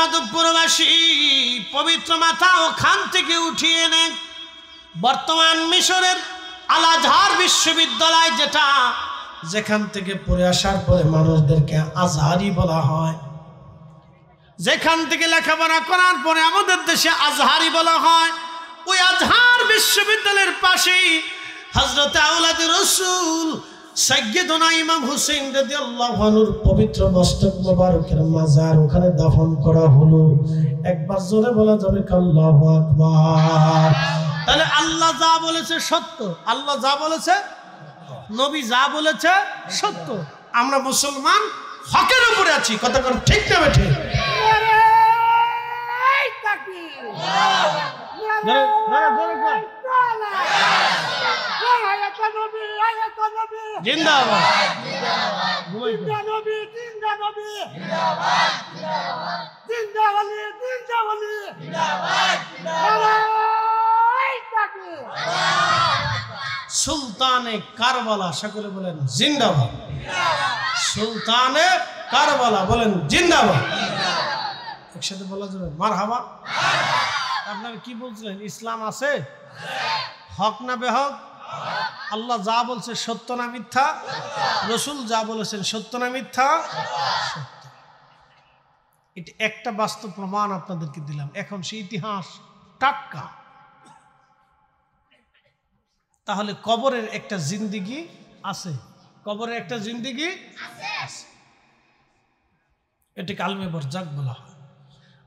মাধবপুরবাসী পবিত্র মাথা ওখান থেকে উঠিয়ে নেন বর্তমান মিশরের আল আজহার বিশ্ববিদ্যালয়, যেখান থেকে পড়ে আসার পরে মানুষদেরকে আজহারি বলা হয়, যেখান থেকে লেখাপড়া করার পরে আমাদের দেশে আজহারি বলা হয়, ওই আজহার বিশ্ববিদ্যালয়ের পাশেই হযরত আওলাদে রাসূল সাইয়্যিদুনা ইমাম হুসাইন রাদিয়াল্লাহু আনহুর পবিত্র মস্তক মোবারকের মাজার ওখানে দাফন করা হলো। একবার জোরে বলা যাবে আল্লাহু আকবার। তাহলে আল্লাহ যা বলেছে সত্য, আল্লাহ যা বলেছে, নবী যা বলেছে সত্য। আমরা মুসলমান হকের উপরে আছি, কথা কোন ঠিক না বেঠে? জিন্দাবাদ সুলতানে কারবালা, সকলে বলেন জিন্দাবাদ। সুলতানে কারবালা বলেন জিন্দাবাদ। একসাথে বলা যাবে মারহাবা। আপনারা কি বলছিলেন? ইসলাম আছে, হক না বেহক? আল্লাহ যা বলছে সত্য না মিথ্যা? রসুল যা বলেছেন সত্য না মিথ্যা? সত্য। এটা একটা বাস্তব প্রমাণ আপনাদেরকে দিলাম। এখন সেই ইতিহাস টাটকা। তাহলে কবরের একটা জিন্দেগি আছে, কবরের একটা জিন্দেগি আছে, এটাকে আলমে বরজাক বলা হয়।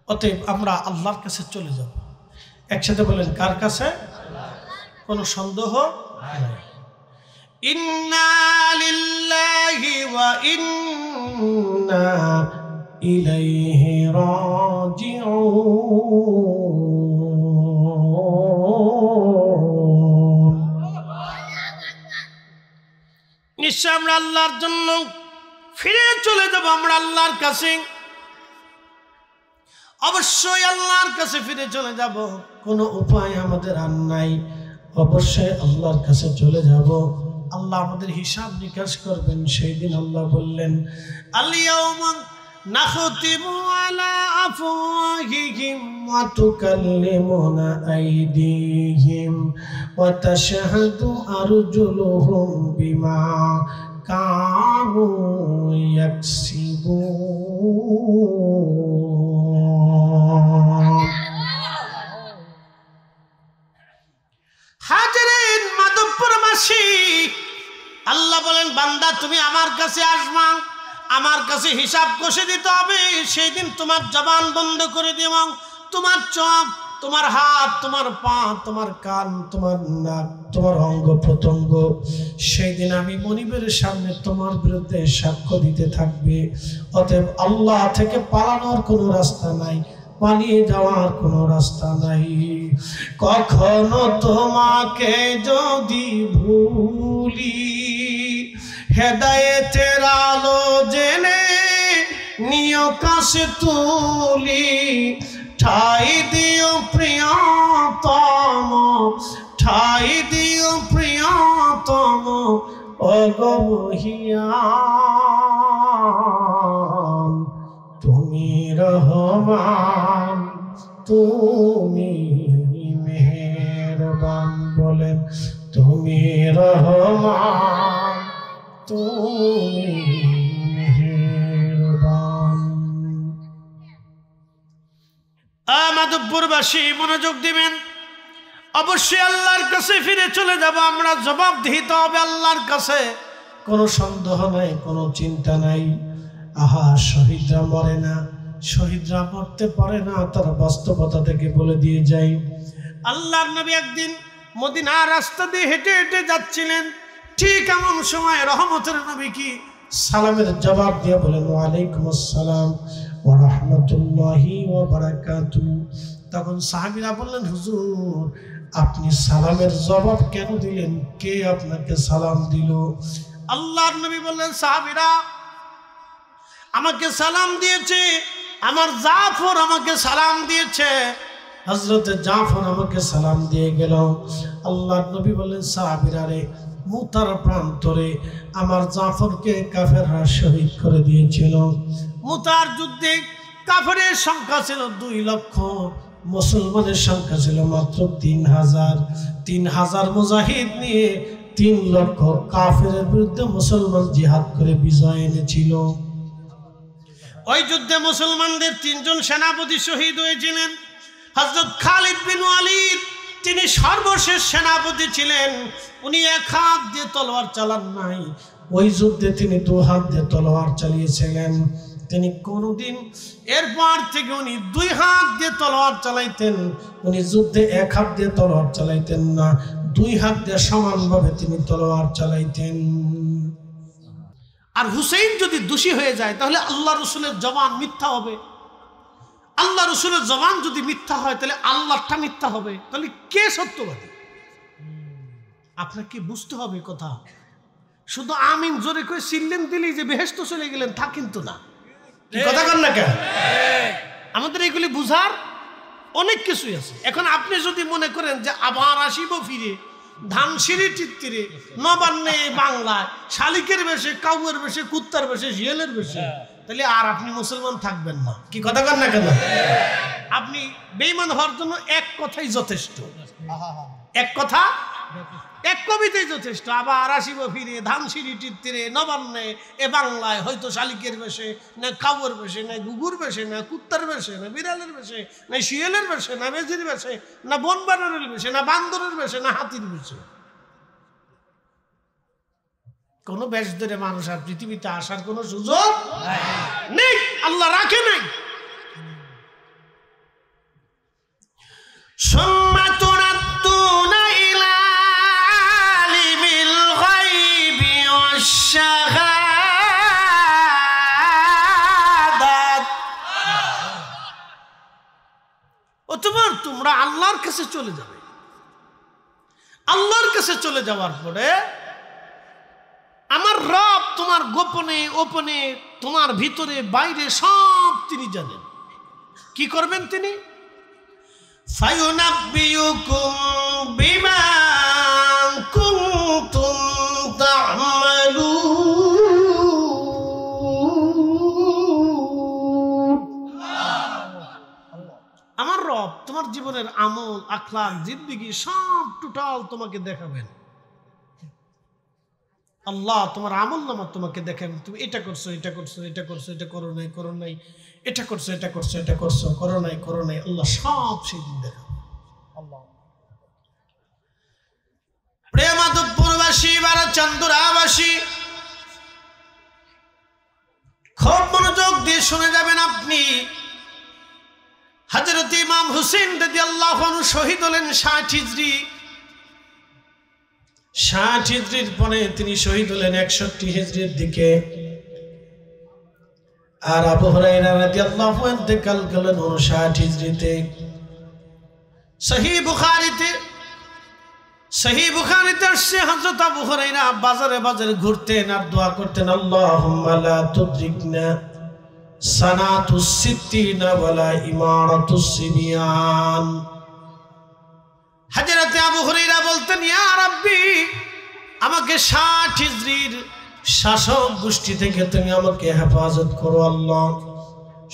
অতএব আমরা আল্লাহর কাছে চলে যাব। একসাথে বলেন কার কাছে? কোনো সন্দেহ নাই। ইন্না লিল্লাহি ওয়া ইন্না ইলাইহি রাজিউন। নিশ্চয় আমরা আল্লাহর জন্য ফিরে চলে যাব, আমরা আল্লাহর কাছে, অবশ্যই আল্লাহর কাছে ফিরে চলে যাব। কোনো উপায় আমাদের আর নাই, অবশ্যই আল্লাহর কাছে চলে যাব। আল্লাহ আমাদের হিসাব নিকাশ করবেন। সেই দিন আল্লাহ বললেন, আল-ইয়াওমা নাখতিমু আলা আফওয়াহিহিম ওয়া তুকাল্লিমুনা আইদিহিম ওয়া তাশহাদু আরজুলুহুম বিমা কানু ইয়াকসিবুন। হাজরিন মাধবপুরবাসী, আল্লাহ বলেন বান্দা তুমি আমার কাছে আসবা, আমার কাছে হিসাব কষে দিতে হবে। সেই দিন তোমার জবান বন্ধ করে দিব, তোমার চোখ, তোমার হাত, তোমার পা, তোমার কান, তোমার নাক, তোমার অঙ্গ প্রত্যঙ্গ সেই দিন আমি মনিবের সামনে তোমার বিরুদ্ধে সাক্ষ্য দিতে থাকবে। অতএব আল্লাহ থেকে পালানোর কোনো রাস্তা নাই, পালিয়ে যাওয়ার কোনো রাস্তা নাই। কখনো তোমাকে যদি ভুলি, হেদায়েতের আলো জেনে নিয় কাছে তুলি, ঠাই দিও প্রিয়তম, ঠাই দিও প্রিয়তম অগমহিয়ান। তুমি রহমান, তুমি মেহেরবান। বলেন তুমি রহমান, তুমি মেহেরবান। মাধবপুরবাসী মনোযোগ দিবেন। অবশ্যই আল্লাহর কাছে ফিরে চলে যাব, আমরা জবাবদিহিতে হবে আল্লাহর কাছে, কোনো সন্দেহ নাই, কোনো চিন্তা নাই। আহা, শহীদরা মরে না, শহীদরা মরতে পারে না, তার বাস্তবতা থেকে বলে দিয়ে যাই। আল্লাহর নবী একদিন মদিনার রাস্তা দিয়ে হেঁটে হেঁটে যাচ্ছিলেন। ঠিক এমন সময় রহমতের নবী কি সালামের জবাব দিয়ে বলেন, ওয়ালাইকুম আসসালাম ওয়া রাহমাতুল্লাহি ওয়া বারাকাতুহু। তখন সাহাবীরা বললেন, হুজুর আপনি সালামের জবাব কেন দিলেন? কে আপনাকে সালাম দিল? আল্লাহর নবী বললেন, সাহাবীরা আমাকে সালাম দিয়েছে, আমার জাফর আমাকে সালাম দিয়েছে, হযরত জাফর আমাকে সালাম দিয়ে গেল। আল্লাহর নবী বললেন, সাহাবীরা রে, মুতার প্রান্তরে আমার জাফরকে কাফেররা শহীদ করে দিয়েছিল। মুতার যুদ্ধে কাফেরের সংখ্যা ছিল 2 লক্ষ, মুসলমানের সংখ্যা ছিল মাত্র 3000। 3000 মুজাহিদ নিয়ে 3 লক্ষ কাফেরের বিরুদ্ধে মুসলমান জিহাদ করে বিজয় এনেছিল। ওই যুদ্ধে মুসলমানদের 3 জন সেনাপতি শহীদ হয়েছিলেন। হযরত খালিদ বিন ওয়ালিদ তিনি সর্বশেষ সেনাপতি ছিলেন। উনি 1 হাত দিয়ে তলোয়ার চালান নাই, ওই যুদ্ধে তিনি 2 হাত দিয়ে তলোয়ার চালিয়েছিলেন। তিনি কোনদিন এরপর থেকে উনি 2 হাত দিয়ে তলোয়ার চালাইতেন। উনি যুদ্ধে 1 হাত দিয়ে তলোয়ার চালাইতেন না, 2 হাত দিয়ে সমানভাবে তিনি তলোয়ার চালাইতেন। আর হুসেইন যদি দোষী হয়ে যায় তাহলে আল্লাহ রসুলের জবান মিথ্যা হবে। আল্লাহ রসুলের জবান যদি মিথ্যা হয় তাহলে আল্লাহটা মিথ্যা হবে। তাহলে কে সত্যবাদী? আপনাকে বুঝতে হবে কথা। শুধু আমিন জোরে করে চিল্লেন দিলেই যে বেহেশত চলে গেলেন তা কিন্তু না। কথা কন না কেন? আমাদের এগুলি বুঝার অনেক কিছুই আছে। এখন আপনি যদি মনে করেন যে আবার আসিব ফিরে ধানসিঁড়ি তীরে নবান্নে বাংলায় শালিকের বেশে, কাউয়ের বেশে, কুত্তার বেশে, শিয়ালের বেশে, তাহলে আর আপনি মুসলমান থাকবেন না। কি কথা কন না কেন? আপনি বেঈমান হওয়ার জন্য এক কথাই যথেষ্ট, এক কথা, এক কবিতাই যথেষ্ট। আবার আসিব ফিরে ধানসিঁড়ি তীরে নবান্নে এ বাংলায়, হয়তো শালিকের বেশে, না কাউয়ের বেশে, না গুগুর বেশে, না কুত্তার বেশে, না বিড়ালের বেশে, না শিয়ালের বেশে, না বেজির বেশে, না বন বানরের বেশে, না বান্দরের বেশে, না হাতির বেশে। কোন বেশ ধরে মানুষ আর পৃথিবীতে আসার কোন সুযোগ নেই, আল্লাহ রাখে নাই। তোমরা আল্লাহর কাছে চলে যাবে। আল্লাহর কাছে চলে যাওয়ার পরে আমার রব তোমার গোপনে ওপনে, তোমার ভিতরে বাইরে সব তিনি জানেন। কি করবেন তিনি? ফায়ুনাব্বিউকুম বিমা কুনতুম তা'মালুন। আমার রব তোমার জীবনের আমল, আখলাক, জিন্দেগি সব টোটাল তোমাকে দেখাবেন। আল্লাহ তোমার আমল নামা তোমাকে দেখাবেন। তুমি এটা করছো, এটা করছো, এটা করছো, এটা করো নাই, করো নাই, এটা করছো, এটা করছো, এটা করছো, করো নাই, করো নাই, আল্লাহ সব সেদিন দেখাবেন। প্রেমাদপুরবাসী, বারাচন্দরাবাসী, খুব মনোযোগ দিয়ে শুনে যাবেন আপনি। হযরত ইমাম হুসেইন রাদিয়াল্লাহু আনহু শহীদ হলেন 60 হিজরি। 60 হিজরির পরে তিনি শহীদ হলেন 61 হিজরির দিকে। আর আবু হুরায়রা রাদিয়াল্লাহু আনহু ইন্তেকাল করলেন 59 হিজরিতে। সহিহ বুখারীতে আসছে হযরত আবু হুরায়রা বাজারে বাজারে ঘুরতেন আর দোয়া করতেন, আল্লাহুম্মা লা তুদরিকনা সানাতুস সিত্তিনা ওয়ালা ইমারাতুস সিবিয়ান। হযরত আবু হুরায়রা বলতেন, ইয়া রাব্বি, আমাকে 60 হিজরির শাসক গোষ্ঠী থেকে তুমি আমাকে হেফাজত করো আল্লাহ।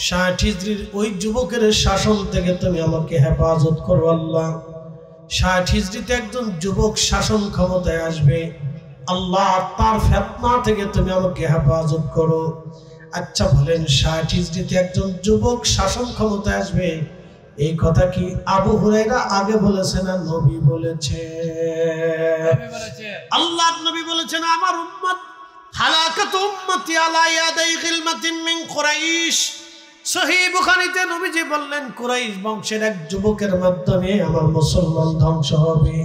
60 হিজরির ওই যুবকের শাসন থেকে তুমি আমাকে হেফাজত করো আল্লাহ। 60 হিজরিতে একজন যুবক শাসন ক্ষমতায় আসবে, আল্লাহ তার ফিতনা থেকে তুমি আমাকে হেফাজত করো। আচ্ছা বলেন, 60 হিজরিতে একজন যুবক শাসন ক্ষমতায় আসবে, এই কথা কি আবু হুরায়রা আগে বলেছে না নবী বলেছে? আল্লাহর নবী বলেছেন, আমার উম্মত হালাকাত উম্মতি আলা ইয়াদাই গিলমাতিন মিন কুরাইশ। সহিহ বুখারীতে নবীজি বললেন, কুরাইশ বংশের এক যুবকের মাধ্যমে আমার মুসলমান ধ্বংস হবে।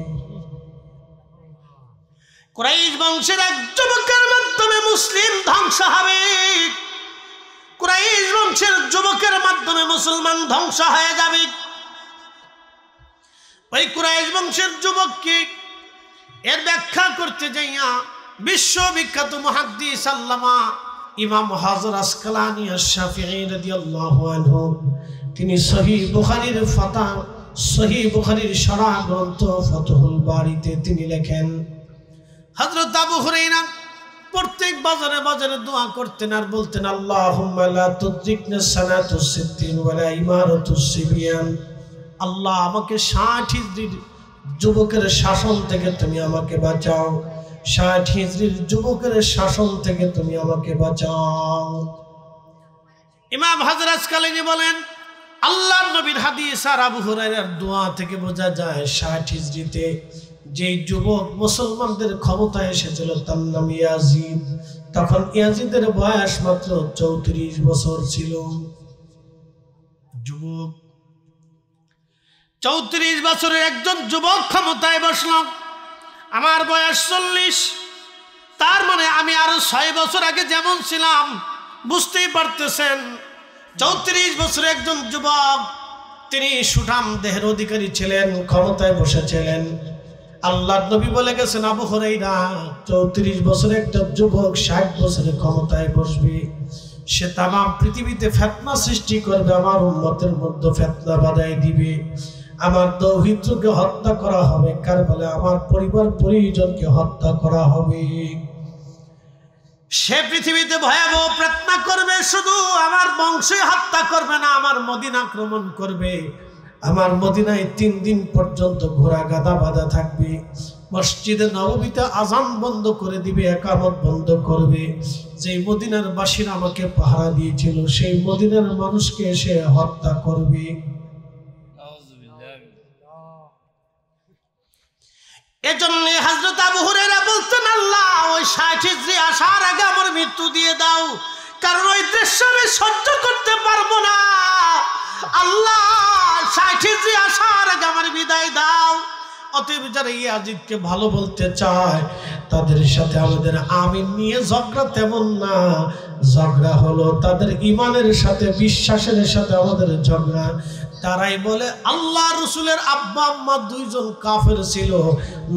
কুরাইশ বংশের এক যুবকের মাধ্যমে মুসলিম ধ্বংস হবে। কুরাইশ বংশের যুবকের মাধ্যমে মুসলমান ধ্বংস হয়ে যাবে। ওই কুরাইশ বংশের যুবককে এর ব্যাখ্যা করতে যাইয়া বিশ্ববিখ্যাত মুহাদ্দিস আল্লামা ইমাম হাজর আসকালানি আশ-শাফিঈ রাদিয়াল্লাহু আনহু তিনি সহিহ বুখারীর সহিহ বুখারীর শরহ গ্রন্থ ফাতহুল বারীতে তিনি লেখেন, হযরত আবু হুরায়রা প্রত্যেক বাজারে বাজারে দোয়া করতেন আর বলতেন আল্লাহুম্মা লা তুযিকনা সানাতুস সিদ্দিন ওয়ালা ইমারাতুস সিবিয়ান। আল্লাহ আমাকে 60 হিজরির যুবকের শাসন থেকে তুমি আমাকে বাঁচাও, 60 হিজরির যুবকের শাসন থেকে তুমি আমাকে বাঁচাও। ইমাম হযরত আসকালানি বলেন আল্লাহর নবীর হাদিস আর আবু হুরায়রার দোয়া থেকে বোঝা যায় 60 হিজরিতে যে যুবক মুসলমানদের ক্ষমতায় এসেছিল তার নাম ইয়াজিদ। তখন ইয়াজিদের বয়স মাত্র 34 বছর ছিল। যুবক 34 বছরের একজন যুবক ক্ষমতায় বসলাম, আমার বয়স 40। তার মানে আমি আরো 6 বছর আগে যেমন ছিলাম, বুঝতেই পারতেছেন 34 বছরের একজন যুবক, তিনি সুঠাম দেহের অধিকারী ছিলেন, ক্ষমতায় বসেছিলেন। আল্লাহর নবী বলে গেছেন আবু হুরায়রা 34 বছরের একটা যুবক 60 বছরে ক্ষমতায় বসবে, সে তামাম পৃথিবীতে ফিতনা সৃষ্টি করবে, আমার উম্মতের মধ্যে ফিতনা বাঁধাই দিবে, আমার দৌহিত্রকে হত্যা করা হবে, কারবালায় আমার পরিবার পরিজনকে হত্যা করা হবে। সে পৃথিবীতে ভয়াবহ ফিতনা করবে, শুধু আমার বংশে হত্যা করবে না, আমার মদিনা আক্রমণ করবে। আমার মদিনায় 3 দিন পর্যন্ত ঘোড়া গাদা বাঁধা থাকবে, মসজিদে নববীতে আজান বন্ধ করে দিবে, একামত বন্ধ করবে। যেই মদিনার বাসীরা আমাকে পাহারা দিয়েছিল সেই মদিনার মানুষকে এসে হত্যা করবে। এজন্য হযরত আবু হুরায়রা বলতেন আল্লাহ ওই 60 হিজরি আসার আগে আমার মৃত্যু দিয়ে দাও, কারণ ওই দৃশ্য আমি সহ্য করতে পারবো না। আল্লাহ 60 হিজরি আসার আগে আমার বিদায় দাও। অতএব যারা ইয়াজিদকে ভালো বলতে চায় তাদের সাথে আমাদের আমিন নিয়ে ঝগড়া তেমন না, ঝগড়া হলো তাদের ঈমানের সাথে, বিশ্বাসের সাথে আমাদের ঝগড়া। তারাই বলে আল্লাহ রসুলের আব্বা আম্মা 2 জন কাফের ছিল,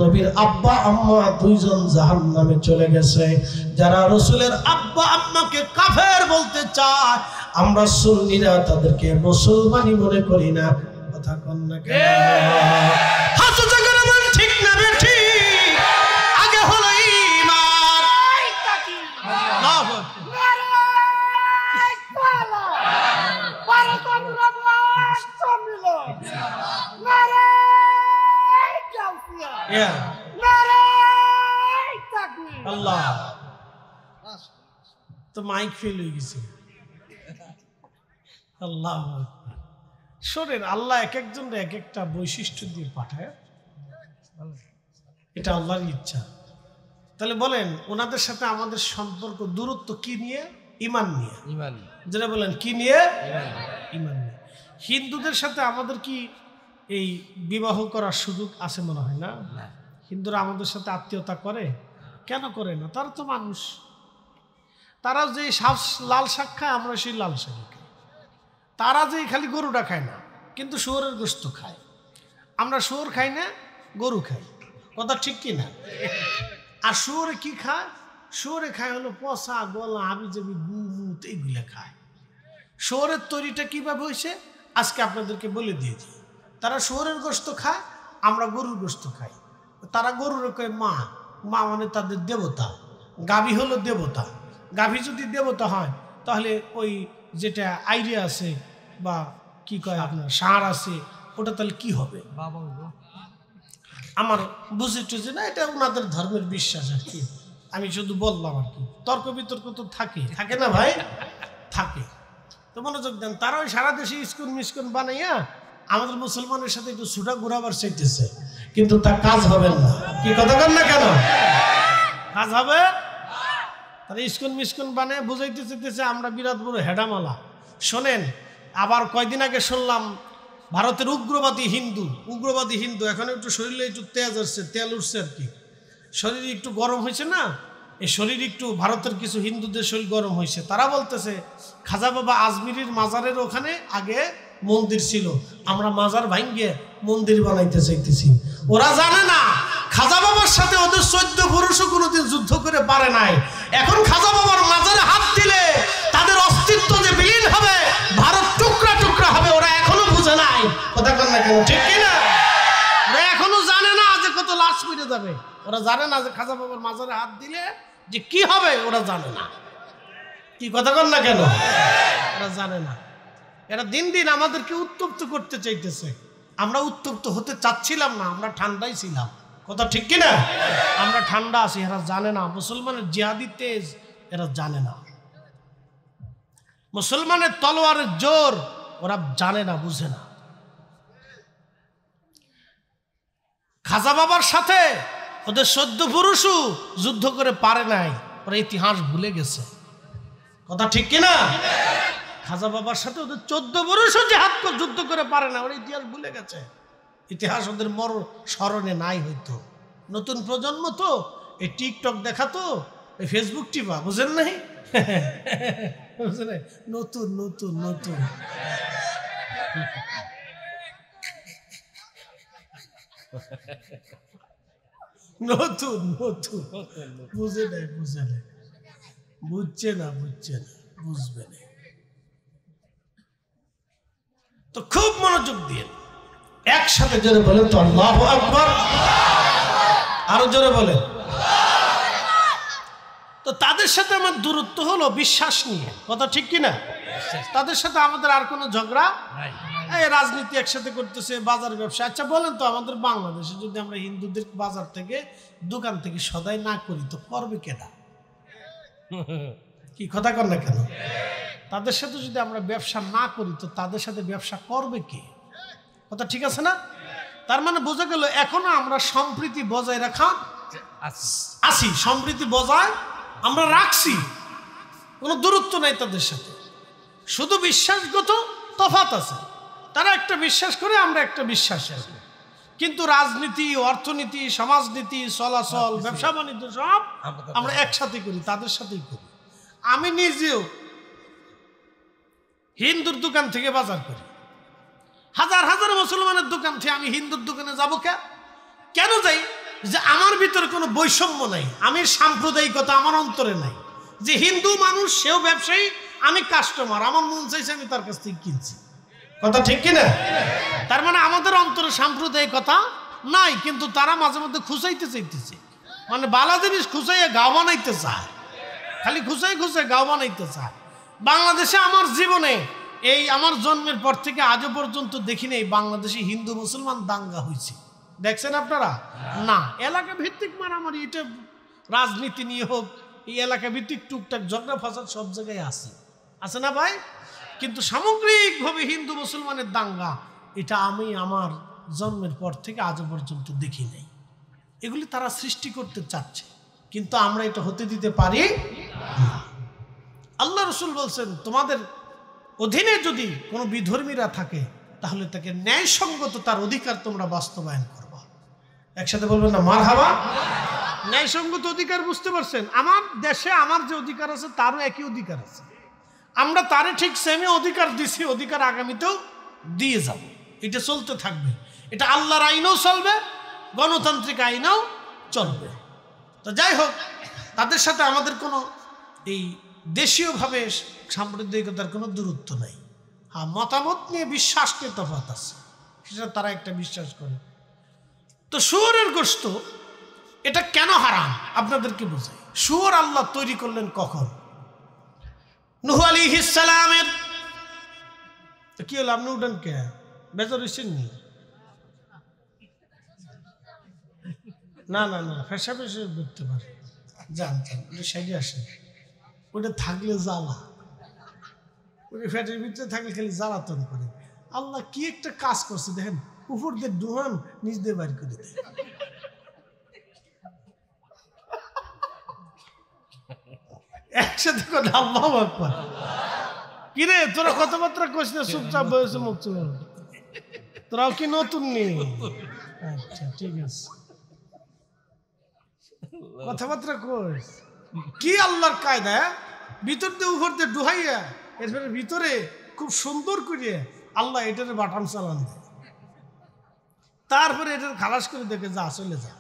নবীর আব্বা আম্মা 2 জন জাহান্নামে চলে গেছে। যারা রসুলের আব্বা আম্মাকে কাফের বলতে চায়, আমরা সুন্নিরা তাদেরকে মুসলমানই মনে করি না। কথা কোন না কেন? হাসু জায়গার মান ঠিক না বেঠি, আগে হলো ঈমান। আল্লাহু আল্লাহ তো মাইক ফেল হয়ে গেছে। আল্লাহ শোনেন, আল্লাহ এক একজনের এক একটা বৈশিষ্ট্য দিয়ে পাঠায়, এটা আল্লাহর ইচ্ছা। তাহলে বলেন ওনাদের সাথে আমাদের সম্পর্ক দূরত্ব কি নিয়ে? ঈমান নিয়ে। ঈমান যেটা বলেন কি নিয়ে? ঈমান নিয়ে। হিন্দুদের সাথে আমাদের কি এই বিবাহ করার সুযোগ আছে? মনে হয় না। হিন্দুরা আমাদের সাথে আত্মীয়তা করে কেন? করে না, তারা তো মানুষ। তারা যে লাল শাক খায় আমরা সেই লাল শাক খাই। তারা যে খালি গরুটা খায় না, কিন্তু শুয়োরের গোশত খায়। আমরা শুয়োর খাই না, গরু খাই। কথা ঠিক কি না? আর শুয়োরে কি খায়? শুয়োরে খায় হলো পচা গলা হাবিজাবি গুমুত, এইগুলো খায়। শুয়োরের তৈরিটা কিভাবে হয়েছে আজকে আপনাদেরকে বলে দিয়েছি। তারা শুয়োরের গোশত খায়, আমরা গরুর গোশত খাই। তারা গরুর কয় মা, মা মানে তাদের দেবতা। গাভী হলো দেবতা। গাভী যদি দেবতা হয় তাহলে ওই যেটা আইডিয়া আছে বা কি কয় আপনার ষাঁড় আছে, ওটা তাহলে কি হবে? আমার বুঝে টুঝে না, এটা ওনাদের ধর্মের বিশ্বাস আর কি। আমি শুধু বললাম আর কি। তর্ক বিতর্ক তো থাকে না ভাই? থাকে তো মনোযোগ দেন। তারা ওই সারা দেশে স্কুল মিস্কুল বানাইয়া আমাদের মুসলমানের সাথে একটু ছুটা ঘুরাবার চাইতেছে, কিন্তু তা কাজ হবে না। কি কথা বল না কেন? কাজ হবে। তারা স্কুল মিস্কুল বানায় বুঝাইতে চাইতেছে আমরা বিরাট বড় হেডামালা। শোনেন, আবার কয়দিন আগে শুনলাম ভারতের উগ্রবাদী হিন্দু এখন একটু শরীরে একটু তেল উঠছে আর কি, শরীর একটু গরম হয়েছে না, এই শরীর একটু ভারতের কিছু হিন্দুদের শরীর গরম হয়েছে। তারা বলতেছে খাজা বাবা আজমিরির মাজারের ওখানে আগে মন্দির ছিল, আমরা মাজার ভাঙ্গে মন্দির বানাইতে চাইতেছি। ওরা জানে না খাজা বাবার সাথে ওদের 14 পুরুষও কোনোদিন যুদ্ধ করে পারে নাই। এখন খাজা বাবার মাজারে হাত দিলে তাদের অস্তিত্ব যে বিলীন হবে, ভারত টুকরা টুকরা হবে, ওরা এখনো বুঝে নাই। কথা কন না কেন? ঠিক কিনা? ওরা এখনো জানে না যে কত লাশ পড়ে যাবে। ওরা জানে না যে খাজা বাবার মাজারে হাত দিলে যে কি হবে ওরা জানে না। কি কথা বল না কেন? ওরা জানে না। এরা দিন দিন আমাদেরকে উত্তপ্ত করতে চাইতেছে। আমরা উত্তপ্ত হতে চাচ্ছিলাম না, আমরা ঠান্ডাই ছিলাম। কথা ঠিক কিনা? আমরা ঠান্ডা আছি, এরা জানে না। মুসলমানের জিহাদি তেজ এরা জানে না। মুসলমানের তলোয়ারের জোর ওরা জানে না, বুঝে না। খাজা বাবার সাথে ওদের 14 পুরুষও যুদ্ধ করে পারে নাই, ওরা ইতিহাস ভুলে গেছে। কথা ঠিক কিনা? খাজা বাবার সাথে ওদের 14 পুরুষও যুদ্ধ করে পারে না, ওরা ইতিহাস ভুলে গেছে। ইতিহাস ওদের স্মরণে নাই। হইতো নতুন প্রজন্ম তো এই টিকটক দেখাতো, এই ফেসবুক টিপা, বুঝেন নাই? নতুন নতুন নতুন নতুন নতুন বুঝে নেই, বুঝে নেই, বুঝছে না, বুঝছে না, বুঝবে না। তো খুব মনোযোগ দিয়ে একসাথে জোরে বলেন তো আল্লাহু আকবার। আরো জোরে বলেন। তো তাদের সাথে আমার দূরত্ব হলো বিশ্বাস নিয়ে। কথা ঠিক কিনা? তাদের সাথে আমাদের আর কোনো ঝগড়া নাই। এই রাজনীতি একসাথে করতেছে, বাজার ব্যবসা। আচ্ছা বলেন তো, আমাদের বাংলাদেশে যদি আমরা হিন্দুদের বাজার থেকে দোকান থেকে সদাই না করি তো করবে কেনা? কি কথা কর না কেন? তাদের সাথে যদি আমরা ব্যবসা না করি তো তাদের সাথে ব্যবসা করবে কে? কথা ঠিক আছে না? তার মানে বোঝা গেল এখনো আমরা সম্প্রীতি বজায় রাখা আছি, সম্প্রীতি বজায় আমরা রাখছি, কোনো দূরত্ব নাই তাদের সাথে। শুধু বিশ্বাসগত তফাৎ আছে। তারা একটা বিশ্বাস করে, আমরা একটা বিশ্বাস আছে। কিন্তু রাজনীতি, অর্থনীতি, সমাজনীতি, চলাচল, ব্যবসা বাণিজ্য সব আমরা একসাথে করি, তাদের সাথেই করি। আমি নিজেও হিন্দুর দোকান থেকে বাজার করি, হাজার হাজার মুসলমানের দোকান থেকে আমি হিন্দুর দোকানে যাবো কেন যাই? যে আমার ভিতরে কোনো বৈষম্য নাই, আমি সাম্প্রদায়িকতা আমার অন্তরে নাই। যে হিন্দু মানুষ সেও ব্যবসায়ী, আমি কাস্টমার, আমার মন চাইছে আমি তার কাছ থেকে কিনছি। কথা ঠিক কিনা? তার মানে আমাদের অন্তরে সাম্প্রদায়িকতা নাই, কিন্তু তারা মাঝে মধ্যে খুঁচাইতে চাইতেছে। মানে বালা জিনিস খুঁচাইয়া গাও বানাইতে চায়, খালি খুঁচাই খুঁচাই গাও বানাইতে চায়। বাংলাদেশে আমার জীবনে এই আমার জন্মের পর থেকে আজও পর্যন্ত দেখি নেই বাংলাদেশে হিন্দু মুসলমান দাঙ্গা হয়েছে। দেখছেন আপনারা? না, এলাকা ভিত্তিক মারামারি, এটা রাজনীতি নিয়ে হোক, এই এলাকা ভিত্তিক টুকটাক ঝগড়া ফাসাদ সব জায়গায় আছে না ভাই? কিন্তু সামগ্রিকভাবে হিন্দু মুসলমানের দাঙ্গা এটা আমি আমার জন্মের পর থেকে আজও পর্যন্ত দেখি নাই। এগুলি তারা সৃষ্টি করতে চাচ্ছে, কিন্তু আমরা এটা হতে দিতে পারি না। আল্লাহ রাসূল বলছেন, তোমাদের অধীনে যদি কোনো বিধর্মীরা থাকে তাহলে তাকে ন্যায়সঙ্গত তার অধিকার তোমরা বাস্তবায়ন করবা। একসাথে বলবেন না মারহাবা? ন্যায়সঙ্গত অধিকার বুঝতে পারছেন? আমার দেশে আমার যে অধিকার আছে তারও একই অধিকার আছে। আমরা তারে ঠিক সেমি অধিকার দিছি, অধিকার আগামীতেও দিয়ে যাব। এটা চলতে থাকবে। এটা আল্লাহর আইনেও চলবে, গণতান্ত্রিক আইনেও চলবে। তো যাই হোক, তাদের সাথে আমাদের কোনো এই দেশীয়ভাবে সাম্প্রদায়িকতার কোনো দূরত্ব নাই। হ্যাঁ, মতামত নিয়ে বিশ্বাস নিয়ে তফাৎ আছে, সেটা তারা একটা বিশ্বাস করে। তো শুয়োরের গোশত এটা কেন হারাম আপনাদেরকে বোঝাই। শুয়োর আল্লাহ তৈরি করলেন কখন? নূহ আলাইহিস সালামের কি হলো? আপনি উঠেন কে? বেজার হইছেন নি? না না না, ফেসা ফেসে বুঝতে পারে। যান সাইডে আসেন। ওটা থাকলে জ্বালা, ওটা ফ্যাটের ভিতরে থাকলে খালি জ্বালাতন করে। আল্লাহ কি একটা কাজ করছে দেখেন, উপর দিয়ে ডুহান নিজ দিয়ে বাইর করে দেয়। একসাথে করে আল্লাহু আকবার। কিরে তোরা কথাবার্তা কইস না, চুপচাপ বসে মুখ চুপ। তোরাও কি নতুন নেই? আচ্ছা ঠিক আছে, কথাবার্তা কইস। কি আল্লাহর কায়দা, ভিতর দিয়ে উপর দিয়ে ডুহাইয়া এরপরে ভিতরে খুব সুন্দর করে আল্লাহ এটার বাটান চালান দেয়। তারপরে এটার খালাস করে দেখে যা চলে যা,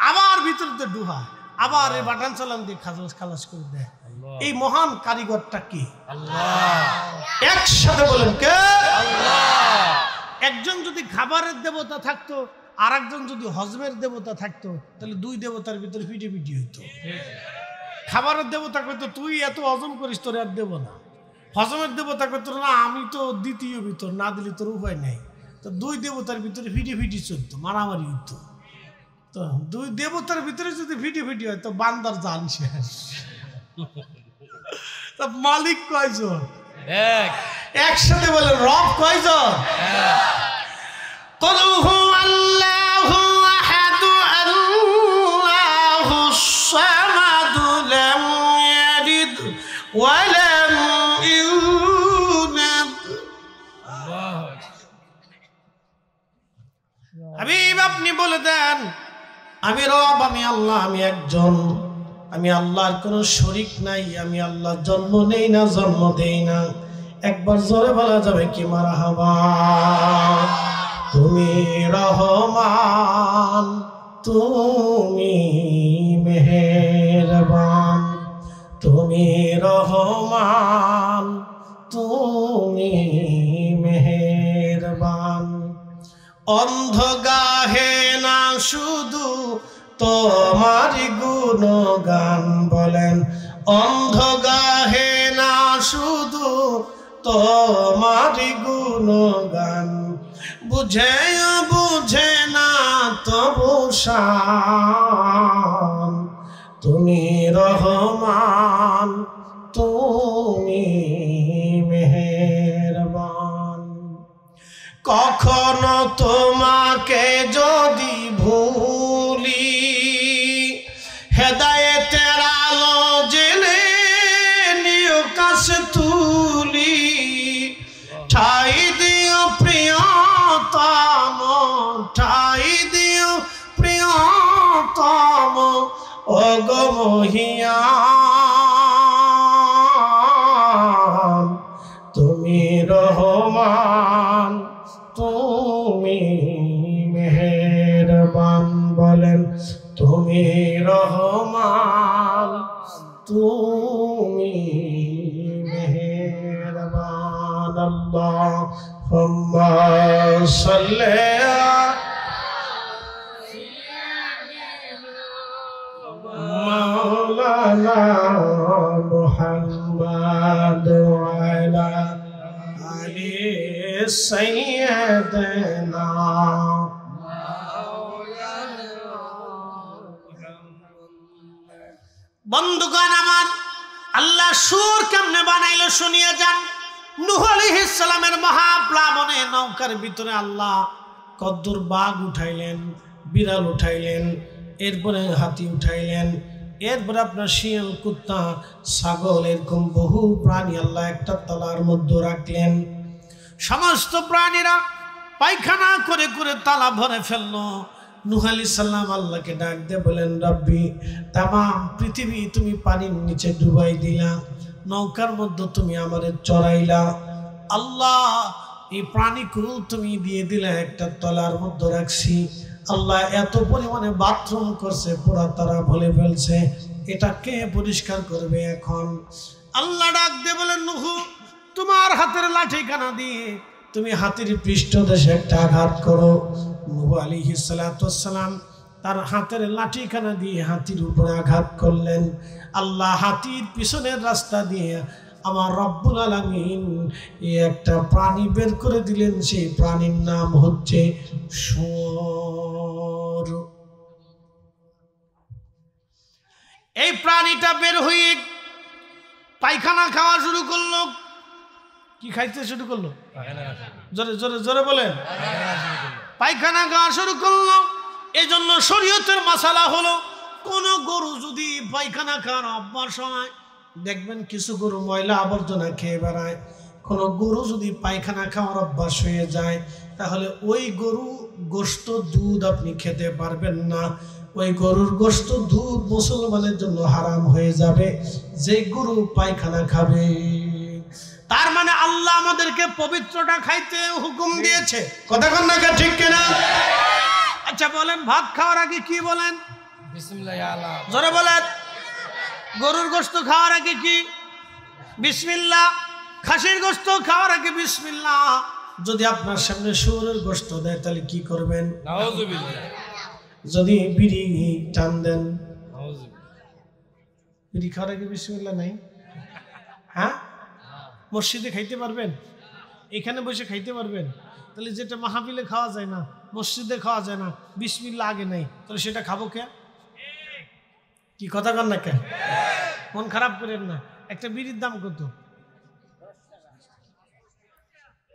আবার ভিতর দিয়ে ডুহা, আবার এই বাটান চালান দিয়ে খালাস করে দেয়। এই মহান কারিগরটা কি? আল্লাহ। একসাথে বলেন কে? আল্লাহ। একজন যদি খাবারের দেবতা থাকতো, আর একজন যদি হজমের দেবতা থাকতো, তাহলে দুই দেবতার ভিতরে পিটি হইতো। খাবারের দেবতা কইতো তুই এত হজম করিস, তোর আর দেবো না। হজমের দেবতা কইতো না আমি তো দ্বিতীয় ভিতর, না দিলে তোর উপায় নেই। তো দুই দেবতার ভিতরে ফিটি ফিটি চলতো, মারামারি হইতো। তো দুই দেবতার ভিতরে যদি ফিটি ফিটি হয় তো বান্দার জান শেষ। মালিক কয়জন? একসাথে বলে রব কয়জন? কলহু আল্লাহু আহাদু আল্লাহুস সামাদু লাম ইয়ালিদ ওয়া লাম ইউলাদ। হাবিব আপনি বলে দেন আমি রব, আমি আল্লাহ, আমি একজন, আমি আল্লাহর কোনো শরীক নাই, আমি আল্লাহ জন্ম নেই না, জন্ম দেই না। একবার জোরে বলা যাবে কি মারহাবা। তুমি রহমান, তুমি মেহেরবান, তুমি রহমান, তুমি মেহেরবান। অন্ধ গাহে না শুধু তোমার গুণগান, বলেন অন্ধ গাহে না শুধু তোমার গুণগান। বুঝে বুঝে না তবু শান, তুমি রহমান, তুমি মেহেরবান। কখনো তোমাকে যদি ভুলি, হেদায়েতের আলো জেলে নিও কাছে তুলি। ঠাই দিও প্রিয়তম, ঠাই দিও প্রিয়তম ওগো মহিয়ান। তুমি রহমান, তুমি মেহেরবান, বলেন তুমি রহমান, তুমি মেহেরবান। আল্লাহুম্মা সাল্লি মাওলানা মুহাম্মদ ওয়া আলা আলি সাইয়্যিদিনা। বন্ধুগণ আমার, আল্লাহ সুর কেমনে বানাইলো শুনিয়ে যান। নূহ আলাইহিস সালামের মহাপ্লাবনে নৌকার ভিতরে আল্লাহ কদ্দুর বাঘ উঠাইলেন, বিড়াল উঠাইলেন, এরপরে হাতি উঠাইলেন, এরপরে আপনার শিয়াল, কুত্তা, ছাগল, এরকম বহু প্রাণী আল্লাহ একটা তলার মধ্যে রাখলেন। সমস্ত প্রাণীরা পায়খানা করে করে তালা ভরে ফেললো। নূহ আলাইহিস সালাম আল্লাহকে ডাক দিয়ে বলেন, রব্বি তামাম পৃথিবী তুমি পানির নিচে ডুবাই দিলা, নৌকার মধ্যে তুমি আমাদের চড়াইলা। আল্লাহ এই প্রাণীকুল তুমি দিয়ে দিলে, একটা তলার মধ্যে রাখছি। আল্লাহ এত পরিমাণে বাথরুম করছে, পুরা তারা ভুলে ফেলছে, এটা কে পরিষ্কার করবে এখন? আল্লাহ ডাক দিয়ে বলেন, নূহ তোমার হাতের লাঠিখানা দিয়ে তুমি হাতির পৃষ্ঠদেশে একটা আঘাত করো। নূহ আলাইহিস সালাতু ওয়াস সালাম তার হাতের লাঠিখানা দিয়ে হাতির উপরে আঘাত করলেন। আল্লাহ হাতির পিছনের রাস্তা দিয়ে আমার রব্বুল আলামিন একটা প্রাণী বের করে দিলেন। সেই প্রাণীর নাম হচ্ছে শুয়োর। এই প্রাণীটা বের হয়ে পায়খানা খাওয়া শুরু করলো। কি খাইতে শুরু করলো? জোরে জোরে জোরে বলেন। পায়খানা খাওয়া শুরু করলো। এই জন্য শরীয়তের মাসালা হলো, কোন গরু যদি পায়খানা খাওয়ার অভ্যাস হয়, দেখবেন কিছু গরু ময়লা আবর্জনা খেয়ে বেড়ায়। কোনো গরু যদি পায়খানা খাওয়ার অভ্যাস হয়ে যায়, তাহলে ওই গরু গোশত দুধ আপনি খেতে পারবেন না। ওই গরুর গোশত দুধ মুসলমানের জন্য হারাম হয়ে যাবে, যে গরু পায়খানা খাবে। তার মানে আল্লাহ আমাদেরকে পবিত্রটা খাইতে হুকুম দিয়েছে। কথা কন না, ঠিক কিনা? আচ্ছা বলেন, ভাত খাওয়ার আগে কি বলেন? বিসমিল্লাহ। জোরে বলেন। গরুর গোশত খাওয়ার আগে কি? বিসমিল্লাহ। খাসির গোশত খাওয়ার আগে বিসমিল্লাহ। যদি আপনার সামনে শুয়োরের গোশত দেয় তাহলে কি করবেন? নাউযুবিল্লাহ। যদি বিড়ি টান দেন, বিড়ি খাওয়ার আগে বিসমিল্লাহ নাই? হ্যাঁ, মসজিদে খাইতে পারবেন? এখানে বসে খাইতে পারবেন? তাহলে যেটা মাহফিলে খাওয়া যায় না, মসজিদে খাওয়া যায় না, বিসমিল্লাহ আগে নাই, তাহলে সেটা খাবো কে? কি কথা কন না কে? মন খারাপ করেন না। একটা বিড়ির দাম কত?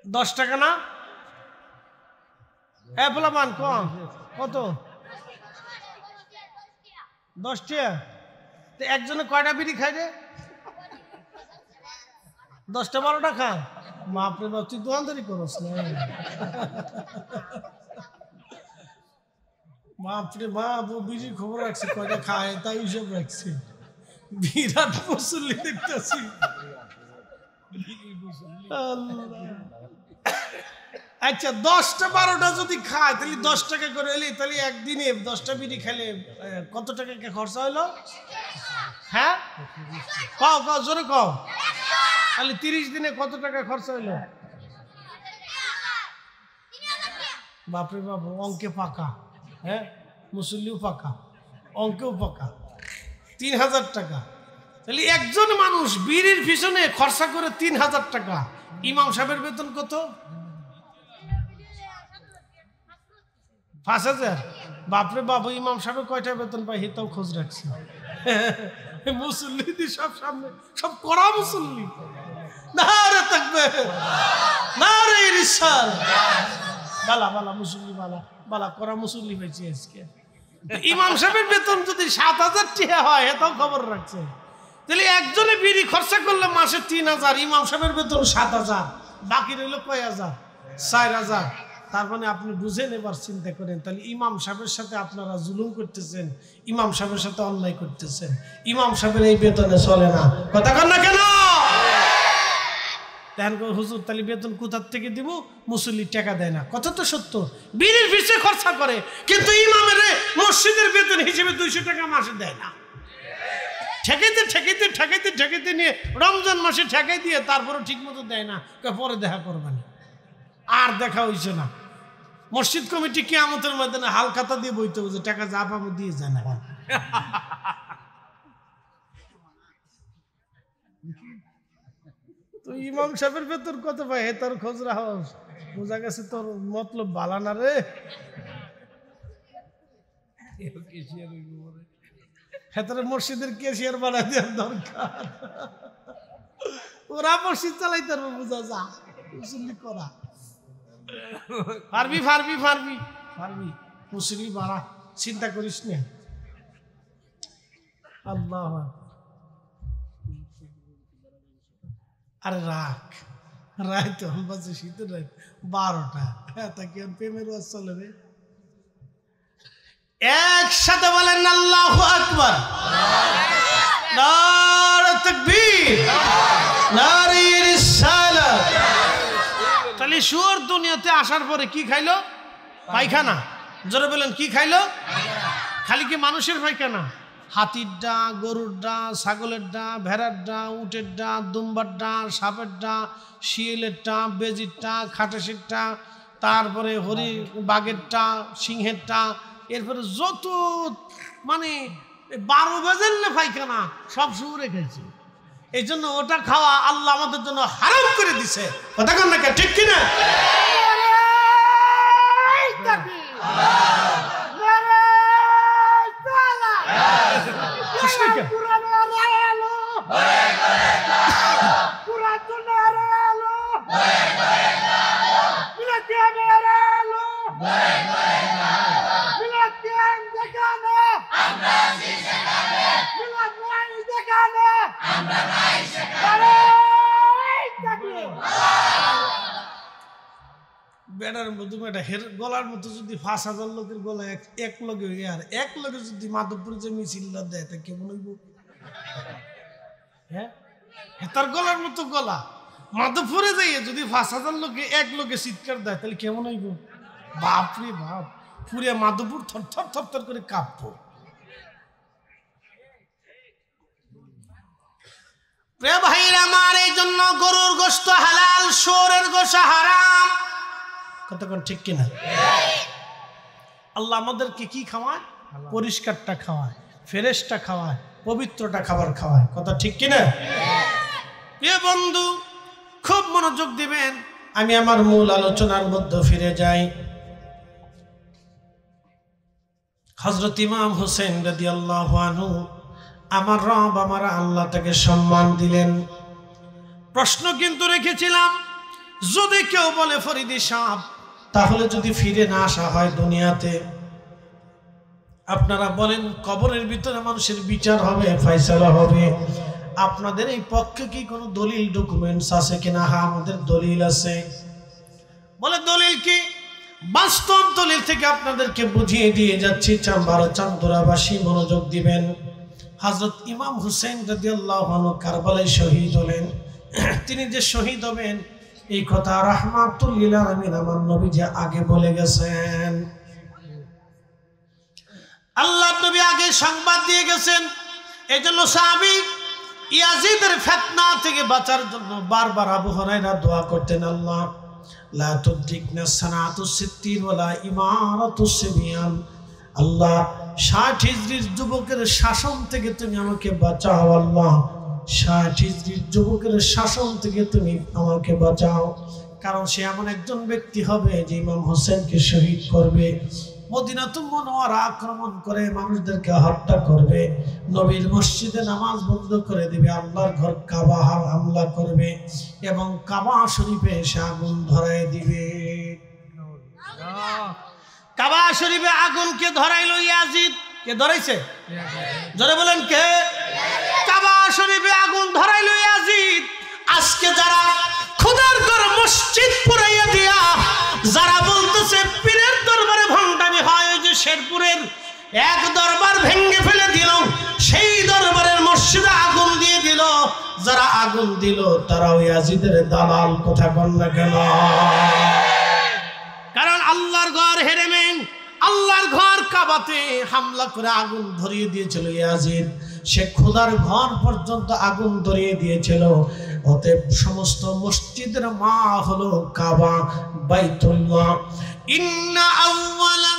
10 টাকা না? হ্যাঁ পোলাপান কম কত? 10 টাকা। তো একজনে কয়টা বিড়ি খাই রে? 10টা 12টা খায়? বাপরে বাপ, তুই দোকানদারি করস না? বাপরে বাপ, ও বিড়ির খবর রাখছে কয়টা খায় তাই হিসেব রাখছে। বিরাট মুসল্লি দেখতেছি। আচ্ছা 10টা 12টা যদি খায় তাহলে 10 টাকা করে এলি, তাহলে একদিনে 10টা বিড়ি খেলে কত টাকা খরচা হলো? হ্যাঁ কও কও, জোরে কও। তাহলে 30 দিনে কত টাকা খরচা হইলো? বাপরে বাপ, অঙ্কে পাকা। হ্যাঁ, মুসল্লিও পাকা, অঙ্কেও পাকা। 3000 টাকা। তাহলে একজন মানুষ বিড়ির পিছনে খরচা করে 3000 টাকা। ইমাম সাহেবের বেতন কত? 5000। বাপরে বাবু, ইমাম সাহেব কয়টা বেতন পাই হেতাও খোঁজ রাখছে। মুসল্লি সব সামনে, সব কড়া মুসল্লি। নারে তাকবীর, নারে রিসাল। বালা বালা মুসল্লি, বালা বালা কড়া মুসল্লি পাইছি আজকে। ইমাম সাহেবের বেতন যদি 7000 টাকা হয় হেতাও খবর রাখছে। তাহলে একজনে বিড়ি খরচা করলে মাসে 3000, ইমাম সাহেবের বেতন 7000, বাকি রইল কয় হাজার? 4000। তার মানে আপনি বুঝেন, এবার চিন্তা করেন। তাহলে ইমাম সাহেবের সাথে আপনারা জুলুম করতেছেন, ইমাম সাহেবের সাথে অন্যায় করতেছেন। ইমাম সাহেবের এই বেতনে চলে না, কথা কন না কেন? হুজুর তাহলে বেতন কোথার থেকে দিব? মুসল্লি টাকা দেয় না, কথা তো সত্য। বিড়ির পিছে খরচা করে, কিন্তু ইমামের মসজিদের বেতন হিসেবে 200 টাকা মাসে দেয় না। ঠেকাইতে ঠেকাইতে ঠেকাইতে ঠেকাইতে নিয়ে রমজান মাসে ঠেকাই দিয়ে তারপরে ঠিক মতো দেয় না, পরে দেখা করবেন। আর দেখা হইছে না। মসজিদ কমিটি কিয়ামতের ময়দানে হাল খাতা দিয়ে বইতে হবে যে টাকা যা পাবো দিয়ে যায় না। তো ইমাম সাহেবের বেতন কত পায় হে তোর খোঁজ রাখস? বোঝা গেছে তোর মতলব বালা না রে। হেতারে মসজিদের কেশিয়ার বানাই দেওয়ার দরকার। ওরা মসজিদ চালাইতে পারবে, বোঝা যা মুসল্লি করা। পারবি পারবি পারবি পারবি, মুসল্লি বাড়া, চিন্তা করিস না। আল্লাহ, আরে রাখ রায় তো বাজে শীতের রাত 12টা। হ্যাঁ, তা কি প্রেমের ওয়াজ চলে রে? একসাথে বলেন আল্লাহু আকবার, নারে তাকবীর, নারে রিসালাত। তাহলে শুয়োর দুনিয়াতে আসার পরে কি খাইলো? পায়খানা। জোরে বলেন, কি খাইলো? খালি কি মানুষের পায়খানা? হাতির ডা, গরুর ডা, ছাগলের ডা, ভেড়ার ডা, উটের ডা, দুম্বার ডা, সাপের ডা, শিয়ালের ডা, বেজির ডা, খাটাসের ডা, তারপরে বাঘের ডা, সিংহের ডা, এরপরে যত মানে 12 বেজেলে পায়খানা সব শুয়ে খাইছে। এই জন্য ওটা খাওয়া আল্লাহ আমাদের জন্য হারাম করে দিছে, কথা কন না, ঠিক কিনা? বেড়ার মতো গলার মতো যদি 5000 লোকের গলা এক লগে আর এক লগে যদি মাধবপুরে যে মিছিল দেয় তা কেমন হইব? হ্যাঁ, তার গলার মতো গলা মাধবপুরে যাইয়ে যদি 5000 লোকে এক লোকে চিৎকার দেয় তাহলে কেমন হইব? বাপরে বাপ, পুরে মাধবপুর থর থর থর করে কাঁপব। প্রিয় ভাইরা আমার, এই জন্য গরুর গোশত হালাল, শুয়োরের গোশত হারাম, কতক্ষণ ঠিক কিনা? আল্লাহ আমাদেরকে কি খাওয়ায়? পরিষ্কারটা খাওয়ায়, ফ্রেশটা খাওয়ায়, পবিত্রটা খাবার খাওয়ায়। কথা ঠিক কিনা? প্রিয় বন্ধু, খুব মনোযোগ দিবেন। আমি আমার মূল আলোচনার মধ্যে ফিরে যাই। হযরত ইমাম হোসেন রাদিয়াল্লাহু আনহু, আমার রব আমার আল্লাহ তাকে সম্মান দিলেন। প্রশ্ন কিন্তু রেখেছিলাম, যদি কেউ বলে ফরিদি সাহেব, তাহলে যদি ফিরে না আসা হয় দুনিয়াতে, আপনারা বলেন কবরের ভিতরে মানুষের বিচার হবে, ফয়সালা হবে, আপনাদের এই পক্ষে কি কোনো দলিল ডকুমেন্টস আছে কিনা? হ্যাঁ, আমাদের দলিল আছে। বলে দলিল কি? বাস্তব দলিল থেকে আপনাদেরকে বুঝিয়ে দিয়ে যাচ্ছি। চান্দুরাবাসী মনোযোগ দিবেন। হযরত ইমাম হুসেন রাদিয়াল্লাহু আনহু কারবালায় শহীদ হলেন। তিনি যে শহীদ হবেন এই কথা রাহমাতুল লিল আলামিন আমার নবী যে আগে বলে গেছেন। আল্লাহর নবী আগে সংবাদ দিয়ে গেছেন। এজন্য সাহাবী ইয়াজিদের ফিতনা থেকে বাঁচার জন্য বারবার আবু হুরায়রা দোয়া করতেন, আল্লাহ লা তুদ্রিকনা সানাতুস সিত্তির ওয়ালা ইমারাতুস সিবিয়ান, আল্লাহ 60 হিজরির যুবকের শাসন থেকে তুমি আমাকে বাঁচাও। আল্লাহ 60 হিজরির যুবকের শাসন থেকে তুমি আমাকে বাঁচাও। কারণ সে এমন একজন ব্যক্তি হবে যে ইমাম হোসেনকে শহীদ করবে, মদিনাতুল মুনাওয়ারা আক্রমণ করে মানুষদেরকে হত্যা করবে, নবীর মসজিদে নামাজ বন্ধ করে দিবে, আল্লাহর ঘর কাবা হামলা করবে এবং কাবা শরীফে এসে আগুন ধরায় দিবে। কাবা শরীফে আগুনকে ধরাইলো ইয়াজিদ। কে ধরাইছে? জোরে বলেন কে? কাবা শরীফে আগুন ধরাইলো ইয়াজিদ। আজকে যারা খোদার ঘর মসজিদ পুরাইয়া দিয়া যারা বলতেছে পীরের দরবারে ভণ্ডামি হয়, ওই যে শেরপুরের এক দরবার ভেঙে ফেলে দিল, সেই দরবারের মসজিদে আগুন দিয়ে দিল। যারা আগুন দিল তারাও ইয়াজিদের দালাল। কথা বল না কেন? কারণ আল্লাহর ঘর হেরেমেন, আল্লাহর ঘর কাবাতে হামলা করে আগুন ধরিয়ে দিয়েছিল ইয়াজিদ। সে খোদার ঘর পর্যন্ত আগুন ধরিয়ে দিয়েছিল। অতএব সমস্ত মসজিদের মা হলো কাবা, বাইতুল্লাহ। ইন্না আউওয়ালা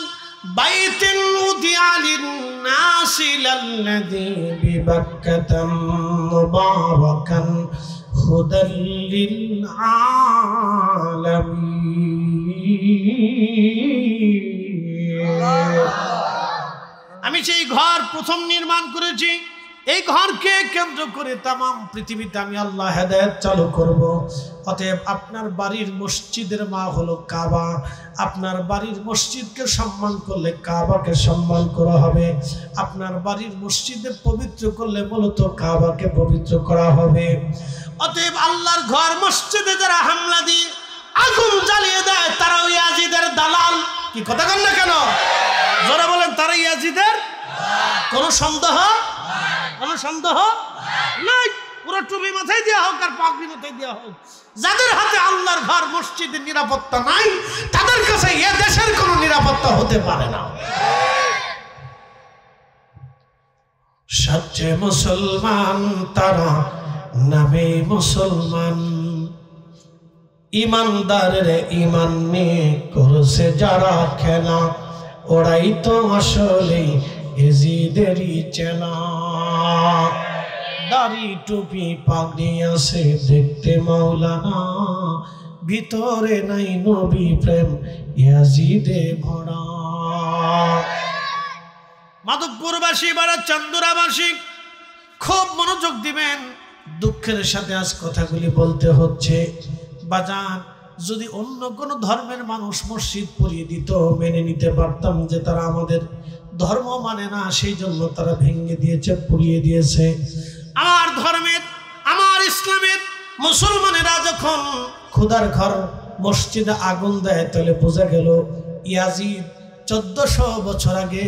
বাইতিন উদিয়া লিন-নাসি লাল্লাযী বিবাক্কাতা মুবারাকান হুদাল লিল-আলামিন। আমি সেই ঘর প্রথম নির্মাণ করেছি। এই ঘরকে কেন্দ্র করে তামাম পৃথিবীতে আমি আল্লাহ হেদায়েত চালু করব। অতএব আপনার বাড়ির মসজিদের মা হলো কাবা। আপনার বাড়ির মসজিদকে সম্মান করলে কাবাকে সম্মান করা হবে। আপনার বাড়ির মসজিদে পবিত্র করলে মূলত কাবাকে পবিত্র করা হবে। অতএব আল্লাহর ঘর মসজিদে যারা হামলা দিয়ে আগুন জ্বালিয়ে দেয় তারাও ইয়াজিদের দালাল। কি কথা বলেন না কেন? যারা বলেন তারা ইয়াজিদের, কোনো সন্দেহ নাই। পুরো টুপি মাথায় দেওয়া হোক আর পাগড়ি মাথায় দেওয়া হোক, যাদের হাতে আল্লাহর ঘর মসজিদের নিরাপত্তা নাই তাদের কাছে এ দেশের কোনো নিরাপত্তা হতে পারে না। সচ্চে মুসলমান তারা নামে মুসলমান, ইমানদারের ইমান নিয়ে করছে যারা খেলা, ওরাই তো আসলে এজিদেরই চেনা। দাড়ি টুপি পাগড়ি আছে দেখতে মাওলানা, ভিতরে নাই নবী প্রেম ইয়াজিদে ভরা। মাধবপুরবাসী বাড়া চান্দুরাবাসী খুব মনোযোগ দিবেন। দুঃখের সাথে আজ কথাগুলি বলতে হচ্ছে। বাজান, যদি অন্য কোনো ধর্মের মানুষ মসজিদ পুড়িয়ে দিত মেনে নিতে পারতাম যে তারা আমাদের ধর্ম মানে না, সেই জন্য তারা ভেঙে দিয়েছে, পুড়িয়ে দিয়েছে। আমার ধর্মের, আমার ইসলামের মুসলমানেরা যখন খোদার ঘর মসজিদে আগুন দেয় তাহলে বোঝা গেল ইয়াজিদ 1400 বছর আগে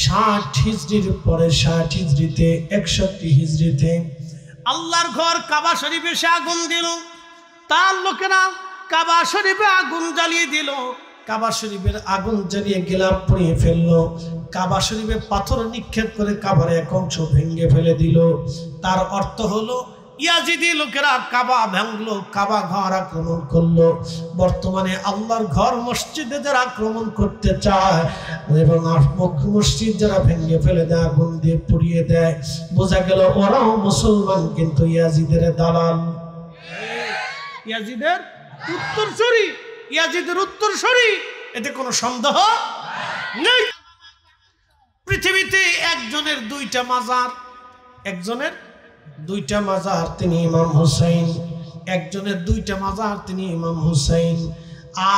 60 হিজরির পরে 60 হিজরিতে 61 হিজরিতে আল্লাহর ঘর কাবা শরীফে সে আগুন দিল। তার লোকেরা কাবা শরীফে আগুন জ্বালিয়ে দিল। কাবা শরীফের আগুন জ্বালিয়ে গিলাফ পুড়িয়ে ফেললো। কাবা শরীফে পাথর নিক্ষেপ করে কাবার এক অংশ ভেঙে ফেলে দিল। তার অর্থ হলো ইয়াজিদি লোকেরা কাবা ভাঙলো, কাবা ঘর আক্রমণ করলো। বর্তমানে আল্লাহর ঘর মসজিদে যারা আক্রমণ করতে চায় এবং মসজিদ যারা ভেঙে ফেলে দেয়, আগুন দিয়ে পুড়িয়ে দেয়, বোঝা গেল ওরাও মুসলমান কিন্তু ইয়াজিদের দালাল, ইয়াজিদের উত্তরসূরি, ইয়াজিদের উত্তরসূরি, এতে কোনো সন্দেহ নেই। পৃথিবীতে একজনের দুইটা মাজার, একজনের দুইটা মাজার, তিনি ইমাম হুসাইন। একজনের দুইটা মাজার, তিনি ইমাম হুসাইন।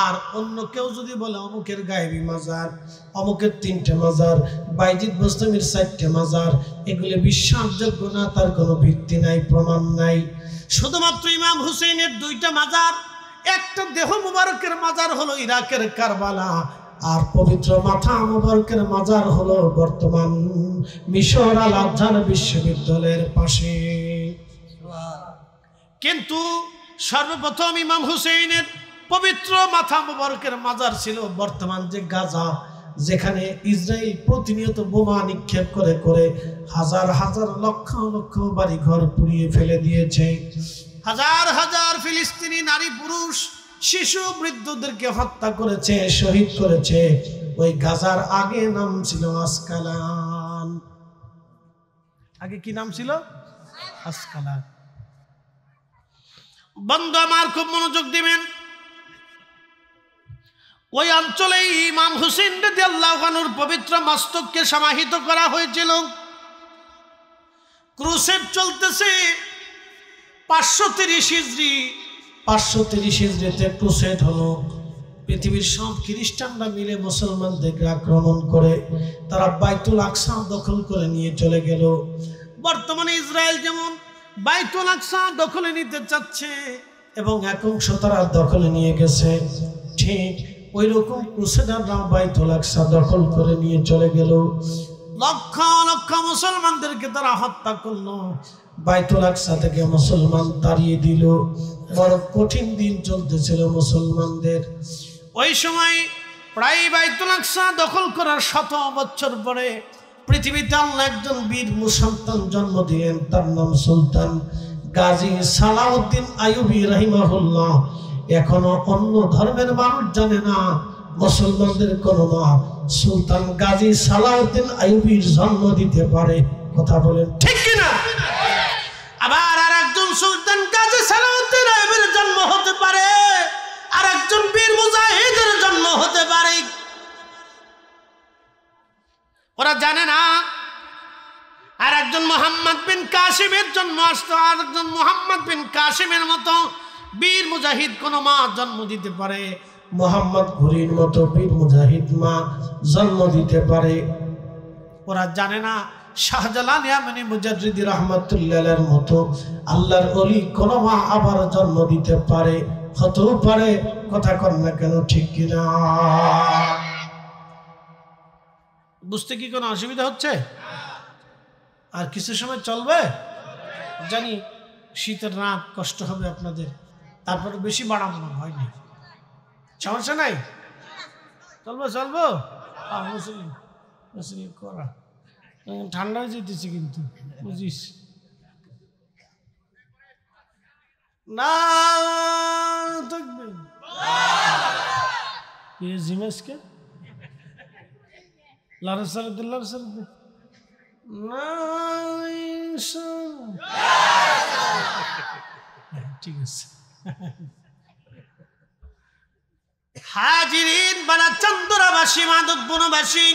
আর অন্য কেউ যদি বলে অমুকের গায়েবী মাজার, অমুকের 3টে মাজার, বাইজিদ বোস্তামির 4টে মাজার, এগুলো বিশ্বাসযোগ্য না, তার কোনো ভিত্তি নাই, প্রমাণ নাই। শুধুমাত্র ইমাম হুসাইনের 2টা মাজার, একটা দেহ মুবারকের মাজার হলো ইরাকের কারবালা, আর পবিত্র মাথা মুবারকের মাজার হলো বর্তমান মিশর আল আজহার বিশ্ববিদ্যালয়ের পাশে। কিন্তু সর্বপ্রথম ইমাম হুসেইনের পবিত্র মাথা মুবারকের মাজার ছিল বর্তমান যে গাজা, যেখানে ইসরায়েল প্রতিনিয়ত বোমা নিক্ষেপ করে করে হাজার হাজার লক্ষ লক্ষ বাড়িঘর পুড়িয়ে ফেলে দিয়েছে। হাজার হাজার ফিলিস্তিনি নারী পুরুষ শিশু বৃদ্ধদেরকে হত্যা করেছে, শহীদ করেছে। ওই গাজার আগে নাম ছিল আসকালান। আগে কি নাম ছিল? আসকালান। বন্ধু আমার, খুব মনোযোগ দিবেন। ওই অঞ্চলে ইমাম হুসেইন রাদিয়াল্লাহু আনহুর পবিত্র মস্তককে সমাহিত করা হয়েছিল। ক্রুসেড চলতেছে 530 হিজরি। 530 হিজরিতে ক্রুসেড হলো। পৃথিবীর সব খ্রিস্টানরা মিলে মুসলমানদেরকে আক্রমণ করে তারা বাইতুল আকসা দখল করে নিয়ে চলে গেল। বর্তমানে ইসরায়েল যেমন বাইতুল আকসা দখলে নিতে চাচ্ছে এবং এক অংশ তারা দখলে নিয়ে গেছে, ঠিক ওই রকম ক্রুসেডাররা বাইতুল আকসা দখল করে নিয়ে চলে গেল। লক্ষ লক্ষ মুসলমানদেরকে তারা হত্যা করলো। বাইতুল আকসা থেকে মুসলমান তাড়িয়ে দিল। বড় কঠিন দিন চলতেছিল মুসলমানদের। ওই সময় প্রায় বাইতুল আকসা দখল করার 100 বছর পরে পৃথিবীতে আল্লাহ একজন বীর মুসলমান জন্ম দিলেন, তার নাম সুলতান গাজী সালাউদ্দিন আইয়ুবী রাহিমাহুল্লাহ। এখনো অন্য ধর্মের মানুষ জানে না মুসলমানদের কোন মা সুলতান গাজী সালাউদ্দিন আইয়ুবীর জন্ম দিতে পারে। কথা বলেন ঠিক কিনা? আবার আর একজন সুলতান গাজী সালাউদ্দিন আইয়ুবীর জন্ম হতে পারে, আর একজন বীর মুজাহিদের জন্ম হতে পারে। ওরা জানে না। আর একজন মোহাম্মদ বিন কাসিমের জন্ম আসতো, আর একজন মোহাম্মদ বিন কাসিমের মতো বীর মুজাহিদ কোন মা জন্ম দিতে পারে। মোহাম্মদ ঘুরির মতো বীর মুজাহিদ মা জন্ম দিতে পারে। ওরা জানে না শাহজালাল ইয়ামানি মুজাদ্দিদি রাহমাতুল্লাহির মতো আল্লাহর ওলি কোন মা আবার জন্ম দিতে পারে, হতেও পারে। কথা কর না কেন, ঠিক কিনা? বুঝতে কি কোনো অসুবিধা হচ্ছে? আর কিছু সময় চলবে, জানি শীতের রাত কষ্ট হবে আপনাদের, তারপরে বেশি বাড়াবো না, ভয় নেই, সমস্যা নাই। চলবো চলবো করা, ঠান্ডা হয়ে যেতেছে কিন্তু, বুঝিস না থাকবে জিমেসকে লারসারদুল্লাহ ঠিক আছে। হাজিরিন বানা চন্দ্রবাসী মাদকবনবাসী,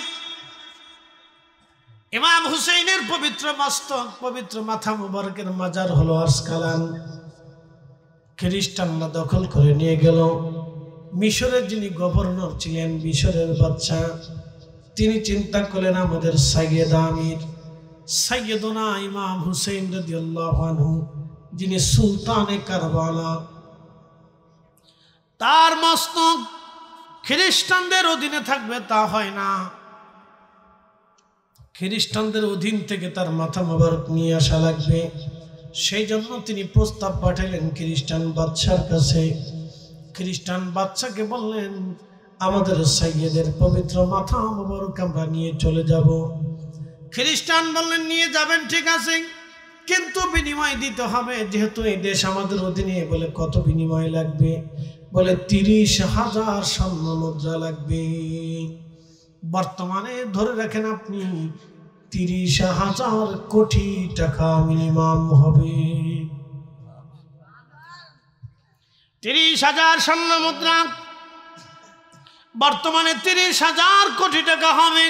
ইমাম হুসেইনের পবিত্র মস্তক, পবিত্র মাথা মুবারকের মাজার হলো আসকালান। খ্রিস্টানরা দখল করে নিয়ে গেল। মিশরের যিনি গভর্নর ছিলেন, মিশরের বাদশা, তিনি চিন্তা করলেন আমাদের সাইয়েদ আমির সাইয়েদনা ইমাম হুসেইন রাদিয়াল্লাহু আনহু, যিনি সুলতানে কারবালা, তার মস্তক খ্রিস্টানদের অধীনে থাকবে তা হয় না। খ্রিস্টানদের অধীন থেকে তার মাথা মোবারক নিয়ে আসা লাগবে। সেই জন্য তিনি প্রস্তাব পাঠালেন খ্রিস্টান বাদশার কাছে। খ্রিস্টান বাদশাকে বললেন, আমাদের সাইয়েদের পবিত্র মাথা মোবারক আমরা নিয়ে চলে যাব। খ্রিস্টান বললেন, নিয়ে যাবেন, ঠিক আছে, কিন্তু বিনিময় দিতে হবে, যেহেতু এই দেশ আমাদের অধীনে। বলে কত বিনিময় লাগবে? বলে 30,000 স্বর্ণ মুদ্রা লাগবে। বর্তমানে ধরে রাখেন আপনি 30,000 কোটি টাকা মিনিমাম হবে। 30,000 স্বর্ণ মুদ্রা বর্তমানে 30,000 কোটি টাকা হবে।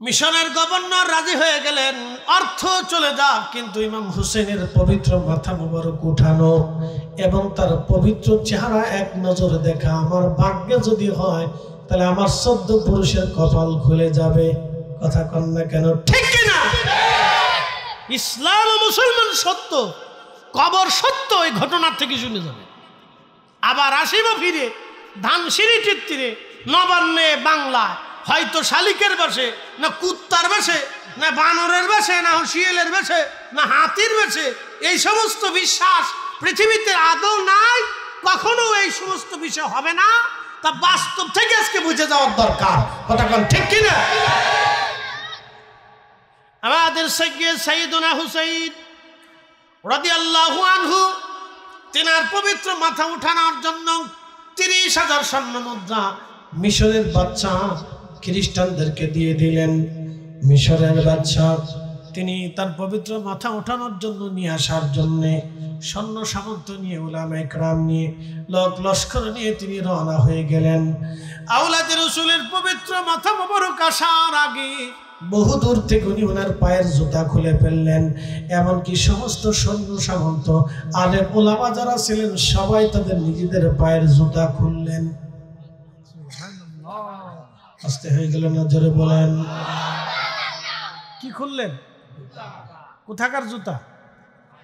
মিশনের গভর্নর রাজি হয়ে গেলেন, অর্থ চলে যাক, কিন্তু ইমাম হুসেনের পবিত্র মাথা মোবারক উঠানো এবং তার পবিত্র চেহারা এক নজরে দেখা আমার ভাগ্যে যদি হয়, তাহলে আমার 14 পুরুষের কপাল খুলে যাবে। কথা কন না কেন? ঠিক কিনা? ইসলাম ও মুসলমান সত্য, কবর সত্য, এই ঘটনার থেকে শুনে যাবে। আবার আসিব ফিরে ধানসিঁড়ি তীরে নবান্নে বাংলায়, হয়তো শালিকের বেশে, না কুত্তার বেশে, না বানরের বেশে, না শিয়ালের বেশে, না হাতির বেশে। এই সমস্ত বিশ্বাস পৃথিবীতে আদৌ নাই, কখনো এই সমস্ত বিষয় হবে না। তা বাস্তব থেকে আজকে বুঝে যাওয়ার দরকার। কথা কোন ঠিক কিনা? আমাদের সাইয়্যিদুনা হুসাইন রাদিয়াল্লাহু আনহু তিনার পবিত্র মাথা উঠানোর জন্য 30,000 স্বর্ণ মুদ্রা মিশরের বাদশা খ্রিস্টানদেরকে দিয়ে দিলেন। মিশরের বাদশা তিনি তার পবিত্র মাথা ওঠানোর জন্য নিয়ে আসার জন্যে সৈন্য সামন্ত নিয়ে, উলামায়ে কেরাম নিয়ে, লোক লস্কর নিয়ে তিনি রওনা হয়ে গেলেন। আওলাদে রাসূলের পবিত্র মাথা মোবারক আসার আগে বহু দূর থেকে উনি ওনার পায়ের জুতা খুলে ফেললেন। এমনকি সমস্ত সৈন্য সামন্ত আলেম ওলামা যারা ছিলেন সবাই তাদের নিজেদের পায়ের জুতা খুললেন। আস্তে হয়ে গেল না? জোরে বলেন। কি খুললেন? কোথাকার জুতা?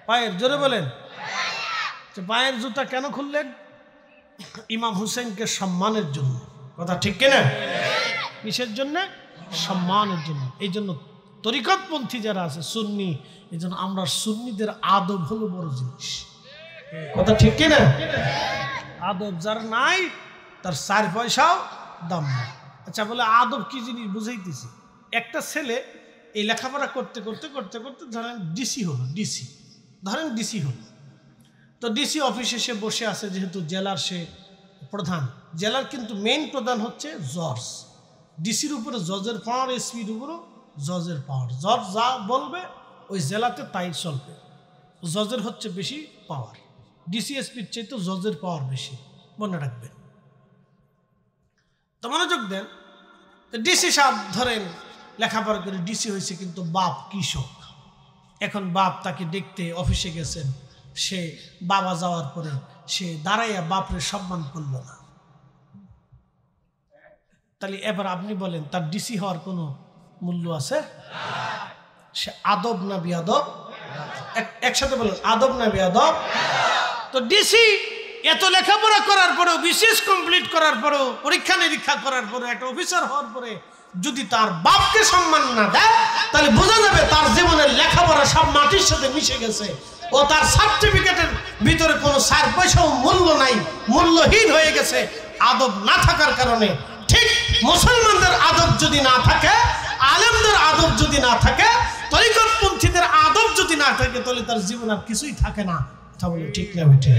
পায়ের। জোরে বলেন। পায়ের জুতা কেন খুললেন? ইমাম হুসেনকে সম্মানের জন্য। কথা ঠিক কিনা? কিসের জন্য? সম্মানের জন্য। এই জন্য তরিকতপন্থী যারা আছে সুন্নি, এই জন্য আমরা সুন্নিদের আদব হলো বড় জিনিস। কথা ঠিক কিনা? আদব যার নাই তার 4 পয়সাও দাম নাই। আচ্ছা বলে আদব কি জিনিস বুঝাইতেছি। একটা ছেলে এই লেখাপড়া করতে করতে করতে করতে ধরেন ডিসি হলো, ডিসি ধরেন ডিসি হলো। তো ডিসি অফিসে সে বসে আছে, যেহেতু জেলার সে প্রধান। জেলার কিন্তু মেইন প্রধান হচ্ছে জজ। ডিসির উপরে জজের পাওয়ার, এসপির উপরে জজের পাওয়ার। জজ যা বলবে ওই জেলাতে তাই চলবে। জজের হচ্ছে বেশি পাওয়ার, ডিসি এসপির চাইতে জজের পাওয়ার বেশি, মনে রাখবেন। তো মনোযোগ দেন। ডিসি সাহেব ধরেন লেখাপড়া করে ডিসি হয়েছে, কিন্তু বাপ কৃষক। এখন বাপ তাকে দেখতে অফিসে গেছেন, সে বাবা যাওয়ার পরে সে দাঁড়াইয়া বাপরে সম্মান করল না। তাহলে এবার আপনি বলেন তার ডিসি হওয়ার কোনো মূল্য আছে? সে আদব না বিয়াদব? একসাথে বলেন, আদব না বিয়াদব? তো ডিসি এত লেখাপড়া করার পরেও, বিশেষ কমপ্লিট করার পরেও, পরীক্ষা নিরীক্ষা করার পরে, একটা অফিসার হওয়ার পরে যদি তার বাপকে সম্মান না দেয়, তাহলে বোঝা যাবে তার জীবনের লেখাপড়া সব মাটির সাথে মিশে গেছে। ও তার সার্টিফিকেটের ভিতরে কোনো 4 পয়সাও মূল্য নাই, মূল্যহীন হয়ে গেছে আদব না থাকার কারণে। ঠিক মুসলমানদের আদব যদি না থাকে, আলেমদের আদব যদি না থাকে, তরিকতপন্থীদের আদব যদি না থাকে, তাহলে তার জীবন আর কিছুই থাকে না। তা বলে ঠিক না বেঠে?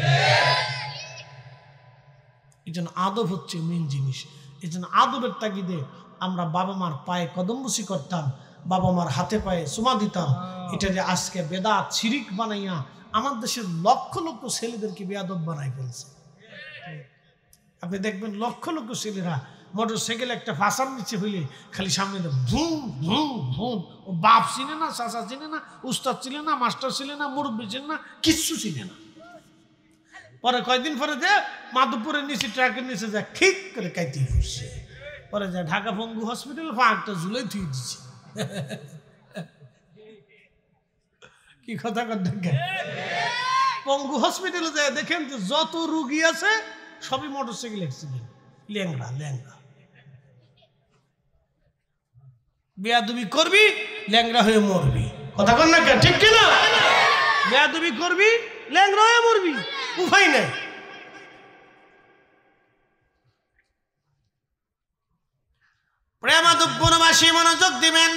এই জন্য আদব হচ্ছে মেন জিনিস। এই জন্য আদবের তাগিদে আমরা বাবা মার পায়ে কদমবুসি করতাম, বাবা মার হাতে পায়ে চুমা দিতাম। এটা যে আজকে বেদাত শিরিক বানাইয়া আমার দেশের লক্ষ লক্ষ ছেলেদেরকে বেয়াদব বানাই ফেলছে। আপনি দেখবেন লক্ষ লক্ষ ছেলেরা মোটর সাইকেল একটা ফাঁসার নিচে হইলে খালি সামনে ভুম ভুম ভুম। ও বাপ চিনে না, চাচা চিনে না, উস্তাদ চিনে না, মাস্টার চিনে না, মুরব্বী চিনে না, কিচ্ছু চিনে না। পরে কয়েকদিন পরে যে মাধবপুরের নিচে ট্রাকের নিচে যায় ঠিক করে কাইতে ফুটছে। পরে যায় ঢাকা পঙ্গু হসপিটাল, ফাঁকটা ঝুলে ধুয়ে দিচ্ছে। কি কথা দেখেন, পঙ্গু হসপিটালে যায় দেখেন যে যত রুগী আছে সবই মোটরসাইকেল অ্যাক্সিডেন্ট, ল্যাংড়া ল্যাংড়া। বেয়াদবি করবি, ল্যাংড়া হয়ে মরবি। কথা কন না কেন? ঠিক কিনা? বেয়াদবি করবি, ল্যাংড়া হয়ে মরবি, উপায় নেই। প্রেমাদব বনবাসী মনোযোগ দিবেন।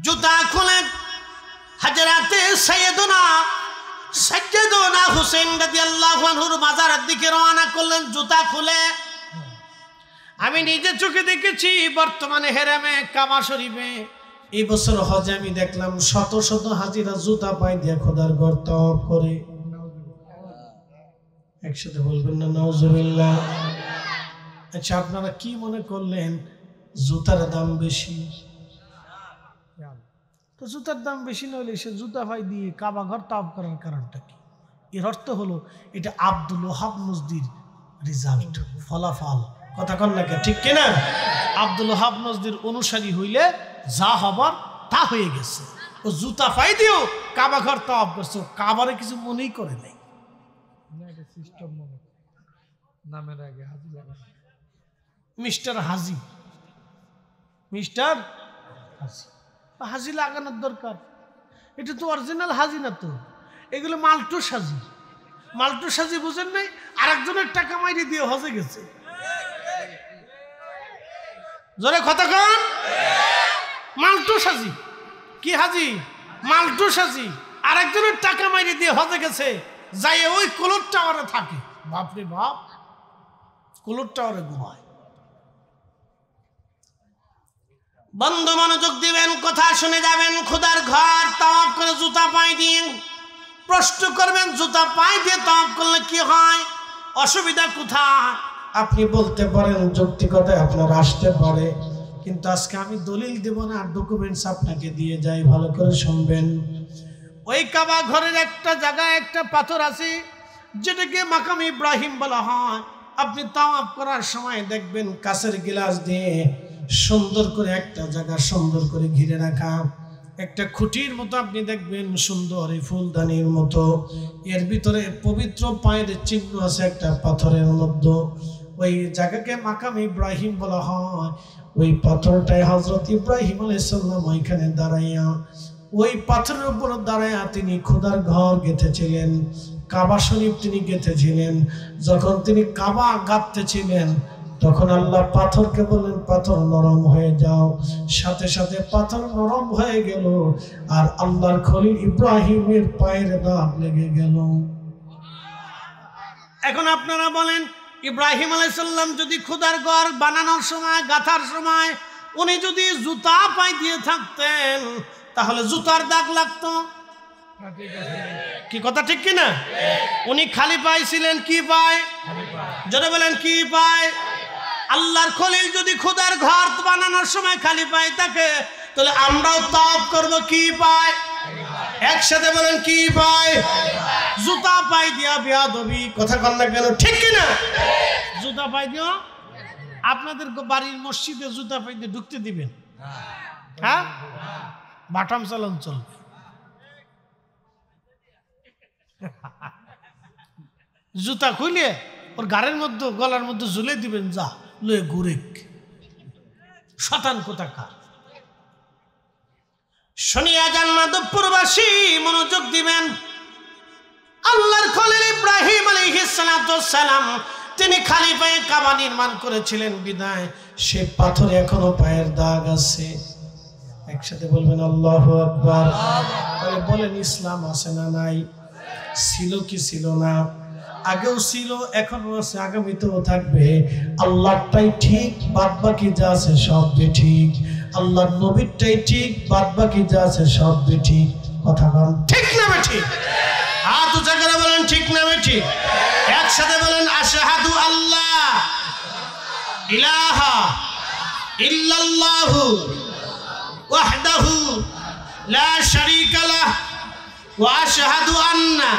জুতা খুলে হাজরাতে সাইয়্যিদুনা হুসাইন রাদিয়াল্লাহু আনহুর মাজারের দিকে রওনা করলেন জুতা খুলে। আমি নিজে চোখে দেখেছি বর্তমানে হেরেমে কাবা শরীফে এই বছর হজে আমি দেখলাম শত শত হাজিরা জুতা পায়ে দিয়ে খোদার ঘর তওয়াফ করে। একসাথে বলবেন না নাউজুবিল্লাহ। আচ্ছা, আপনারা কি মনে করলেন জুতার দাম বেশি? তো জুতার দাম বেশি না হলে সে জুতা পায়ে দিয়ে কাবা ঘর তওয়াফ করার কারণটা কি? এর অর্থ হলো এটা আব্দুল ওহাব নজদির রেজাল্ট, ফলাফল। কথা কন না, ঠিক কিনা? আব্দুল ওহাব নজদির অনুসারী হইলে যা হবার তা হয়ে গেছে। ও জুতা পায়ে দিয়েও কাবা ঘর তওয়াফ করছে, কাবারে কিছু মনেই করে নাই। মিস্টার হাজি, মিস্টার হাজি, হাজি লাগানোর দরকার। এটা তো অরিজিনাল হাজি না, তো এগুলো মাল্টো সাজি। মাল্টো সাজি বুঝেন নাই? আরেকজনের টাকা মাইরে দিয়ে হজে গেছে। জোরে কথা কন। মাল্টো সাজি কি হাজি? মাল্টো সাজি আরেকজনের টাকা মাইরে দিয়ে হজে গেছে, যাই ওই কোলর টাওয়ারে থাকে। বাপরে বাপ, কোলর টাওয়ারে ঘুমায়। বন্ধু মনোযোগ দিবেন, কথা শুনে যাবেন। খোদার ঘর তওয়াফ করে জুতা পায়ে দিয়ে প্রশ্ন করবেন জুতা পায়ে দিয়ে তওয়াফ করলে কি হয়, অসুবিধা কোথায়? আপনি বলতে পারেন যৌক্তিকতায় আপনার আসতে পারে, কিন্তু আজকে আমি দলিল দেব না, ডকুমেন্টস আপনাকে দিয়ে যাই, ভালো করে শুনবেন। ওই কাবা ঘরের একটা জায়গায় একটা পাথর আছে যেটাকে মাকাম ইব্রাহিম বলা হয়। আপনি তাওয়াফ করার সময় দেখবেন কাঁচের গ্লাস দিয়ে সুন্দর করে একটা জায়গা সুন্দর করে ঘিরে রাখা, একটা খুঁটির মতো আপনি দেখবেন সুন্দর এই ফুলদানির মতো। এর ভিতরে পবিত্র পায়ের চিহ্ন আছে একটা পাথরের মধ্যে। ওই জায়গাকে মাকাম ইব্রাহিম বলা হয়। ওই পাথরটাই হযরত ইব্রাহিম আলাইহিস সালাম ওইখানে দাঁড়াইয়া, ওই পাথরের উপর দাঁড়াইয়া তিনি খোদার ঘর গেঁথেছিলেন, কাবা শরীফ তিনি গেঁথেছিলেন। যখন তিনি কাবা গাঁথতেছিলেন তখন আল্লাহ পাথরকে বললেন পাথর নরম হয়ে যাও, সাথে সাথে পাথর নরম হয়ে গেল, আর আল্লাহর খলিল ইব্রাহিমের পায়ের দাগ লেগে গেল। এখন আপনারা বলেন, ইব্রাহিম আলাইহিস সালাম যদি খোদার ঘর বানানোর সময়, গাঁথার সময় উনি যদি জুতা পায়ে দিয়ে থাকতেন তাহলে জুতার দাগ লাগতো? কি কথা ঠিক কিনা? উনি খালি পায়ে ছিলেন, কি পায়? জোরে বলেন, কি পায়? আল্লাহর খলিল যদি খোদার ঘর বানানোর সময় খালি পায়ে থাকে তাহলে আমরাও তওয়াফ করব কি পায়? একসাথে বলেন, কি পায়? জুতা পায়ে দিয়া বেয়াদবি। কথা কন না কেন, ঠিক কিনা? জুতা পায়ে দিও। আপনাদের বাড়ির মসজিদে জুতা পায়ে দিয়ে ঢুকতে দিবেন? হ্যাঁ, বাটাম চালান চলবে। জুতা খুলে ওর গাড়ির মধ্যে, গলার মধ্যে ঝুলে দিবেন, যা লয়ে ঘুরে। শতান কোথাকার। শুনিয়া যান মাধবপুরবাসী, মনোযোগ দিবেন। আল্লাহর খলিল ইব্রাহিম আলাইহিস সালাম তিনি খালি পায়ে কাবা নির্মাণ করেছিলেন বিদায় সে পাথরে এখনো পায়ের দাগ আছে। একসাথে বলবেন আল্লাহু আকবার। তাহলে বলেন, ইসলাম আছে না নাই? ছিল কি ছিল না? আগেও ছিল, এখনো আছে, আগামীতেও থাকবে। আল্লাহটাই ঠিক, বাদ বাকি যা আছে সব ঠিক। আল্লাহর নবীরটাই ঠিক, বাদ বাকি যা আছে সব ঠিক। কথা বলেন, ঠিক না ঠিক? হাত উঁচা করে বলেন, ঠিক না ঠিক? একসাথে বলেন, আশহাদু আল্লাহ ইলাহা ইল্লাল্লাহু ওয়াহদাহু লা শারীকা লাহু ওয়া আশহাদু আন্না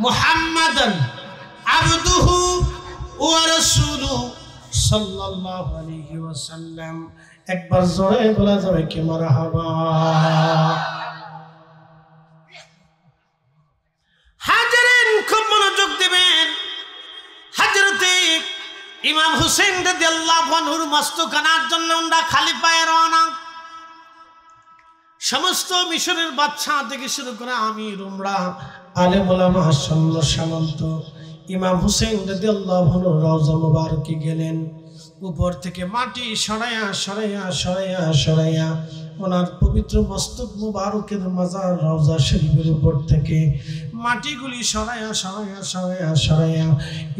মুহাম্মাদান আবদুহু ওয়া রাসূলুহু সাল্লাল্লাহু আলাইহি ওয়াসাল্লাম। একবার জোরে বলা যাবে কি মারহাবা? হাজারেন খুব মনোযোগ দিবেন। হযরতে ইমাম হুসাইন রাদিয়াল্লাহু আনহুর মস্তকানার জন্য আমরা খালি পায়ে রওনা। সমস্ত মিশরের বাদশা থেকে শুরু করে আমির উমরা, আলেম ওলামা, সৈন্য সামন্ত ইমাম হুসাইন রাদিয়াল্লাহু আনহু রওজা মুবারকে গেলেন। উপর থেকে মাটি সরাইয়া সরাইয়া সরাইয়া সরাইয়া ওনার পবিত্র মস্তক মুবারকের মাজার রওজা শরীফের উপর থেকে মাটিগুলি সরাইয়া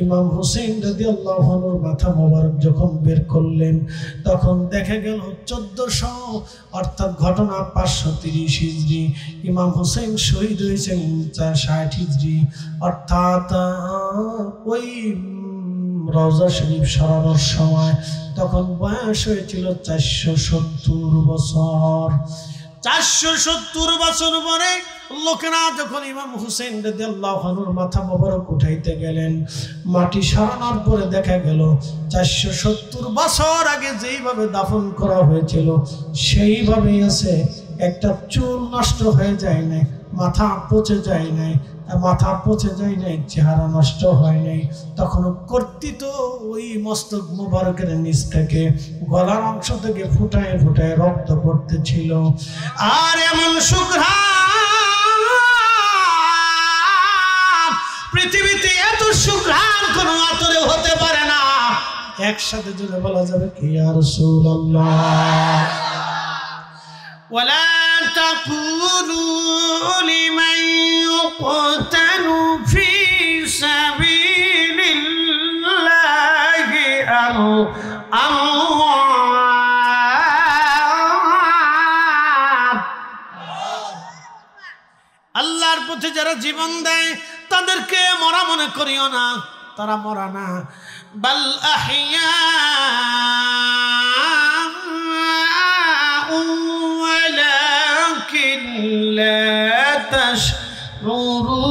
ইমাম হুসেইন রাদিয়াল্লাহু আনহুর মাথা মোবারক যখন বের করলেন, তখন দেখা গেল 1400 অর্থাৎ ঘটনা 530 হিজরি, ইমাম হুসেইন শহীদ হয়েছেন 60 হিজরি, অর্থাৎ ওই রওজা শরীফ সরানোর সময় তখন বয়স হয়েছিল 470 বছর। 470 বছর পরে লোকেরা যখন ইমাম হুসেইন রাদিয়াল্লাহু আনহুর মাথা মোবারক উঠাইতে গেলেন, মাটি সরানোর পরে দেখা গেল 470 বছর আগে যেইভাবে দাফন করা হয়েছিল সেইভাবেই আছে। একটা চুল নষ্ট হয়ে যায় নাই, মাথা পচে যায় নাই, চেহারা নষ্ট হয় নাই। তখন কর্তৃত ওই মস্তক মুবারকের নিচ থেকে গলার অংশ থেকে ফুটায় রক্ত পড়তেছিল। আর এমন সুঘ্রাণ পৃথিবীতে, এত সুঘ্রাণ কোন আতরে হতে পারে না। একসাথে জুড়ে বলা যাবে কি ইয়া রাসূলুল্লাহ। ওয়ালা তাকুলু লিমান ইউকতালু ফি সাবিলিল্লাহি আল্লাহর পথে যারা জীবন দেয় তাদেরকে মরা মনে করিও না, তারা মরা না। বাল আহইয়া ওয়ালাকিন লা তাশউরুন,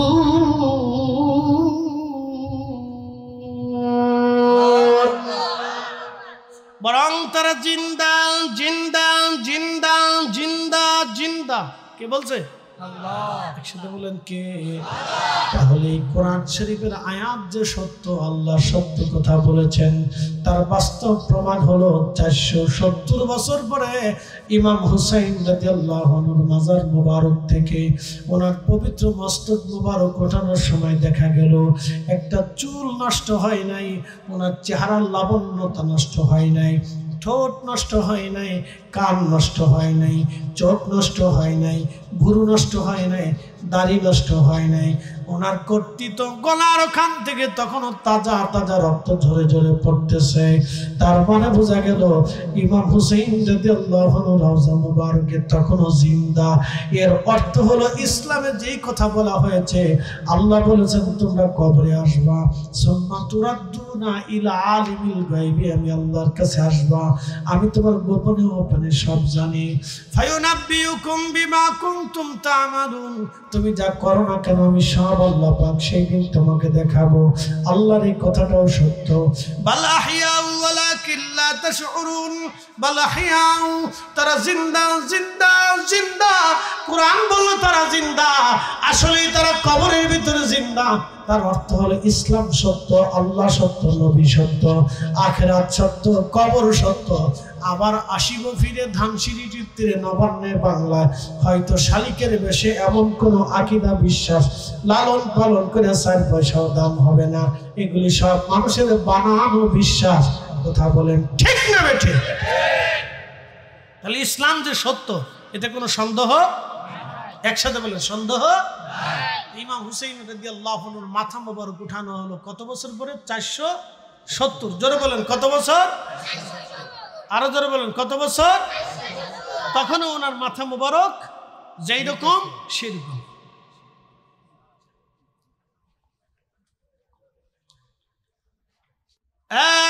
বরং তারা জিন্দা জিন্দা জিন্দা জিন্দা জিন্দা। কে বলছে? আল্লাহ। একসাথে বলেন কে? তাহলে কোরআন শরীফের আয়াত যে সত্য, আল্লাহ সত্য কথা বলেছেন, তার বাস্তব প্রমাণ হলো 470 বছর পরে ইমাম হুসাইন রাদিয়াল্লাহু আনহুর মাজার মুবারক থেকে ওনার পবিত্র মস্তক মুবারক ওঠানোর সময় দেখা গেল একটা চুল নষ্ট হয় নাই, ওনার চেহারার লাবণ্যতা নষ্ট হয় নাই, ঠোঁট নষ্ট হয় নাই, কান নষ্ট হয় নাই, চোখ নষ্ট হয় নাই, ভুরু নষ্ট হয় নাই, দাড়ি নষ্ট হয় নাই। ওনার কর্তৃত্ব গলার ওখান থেকে তখনও তাজা তাজা রক্ত ঝরে ঝরে পড়তেছে। তার মানে বোঝা গেল ইমাম হুসেইন রাদিয়াল্লাহু আনহু রওজা মুবারকে তখনও জিন্দা। এর অর্থ হলো ইসলামে যেই কথা বলা হয়েছে, আল্লাহ বলেছেন তোমরা কবরে আসবা, সুম্মা তুরাদ্দুনা ইলা আলিমিল গায়বি, আমি আল্লাহর কাছে আসবা, আমি তোমার গোপনে গোপনে সব জানি। ফায়ুনাব্বিউকুম বিমা কুনতুম তা'মালুন, তুমি যা করো না কেন আমি সব আল্লাহ পাক সেই দিন তোমাকে দেখাবো। আল্লাহর এই কথাটাও সত্য। বাল আহইয়াউ ওয়ালাকিন লা তাশউরুন, বাল আহইয়াউ, তারা জিন্দা জিন্দা জিন্দা। কুরআন বলল তারা জিন্দা, আসলেই তারা কবরের ভিতরে জিন্দা। তার অর্থ হলো ইসলাম সত্য, আল্লাহ সত্য, নবী সত্য, আখিরাত সত্য, কবর সত্য। আবার আসিব ফিরে ধানসিঁড়িটির তীরে নবান্নে বাংলায়, হয়তো শালিকের বেশে এমন কোনো আকীদা বিশ্বাস লালন পালন করে 4 পয়সাও দাম হবে না। এগুলি সব মানুষের বানানো বিশ্বাস। কথা বলেন ঠিক না বেঠিক? তাহলে ইসলাম যে সত্য এতে কোনো সন্দেহ? একসাথে বলেন সন্দেহ। ইমাম হুসেইন রাদিয়াল্লাহু আনহুর মাথা মোবারক উঠানো হলো কত বছর পরে? 470। জোরে বলেন কত বছর? আরো জোরে বলেন কত বছর? তখনও ওনার মাথা মোবারক যেই রকম সেরকম।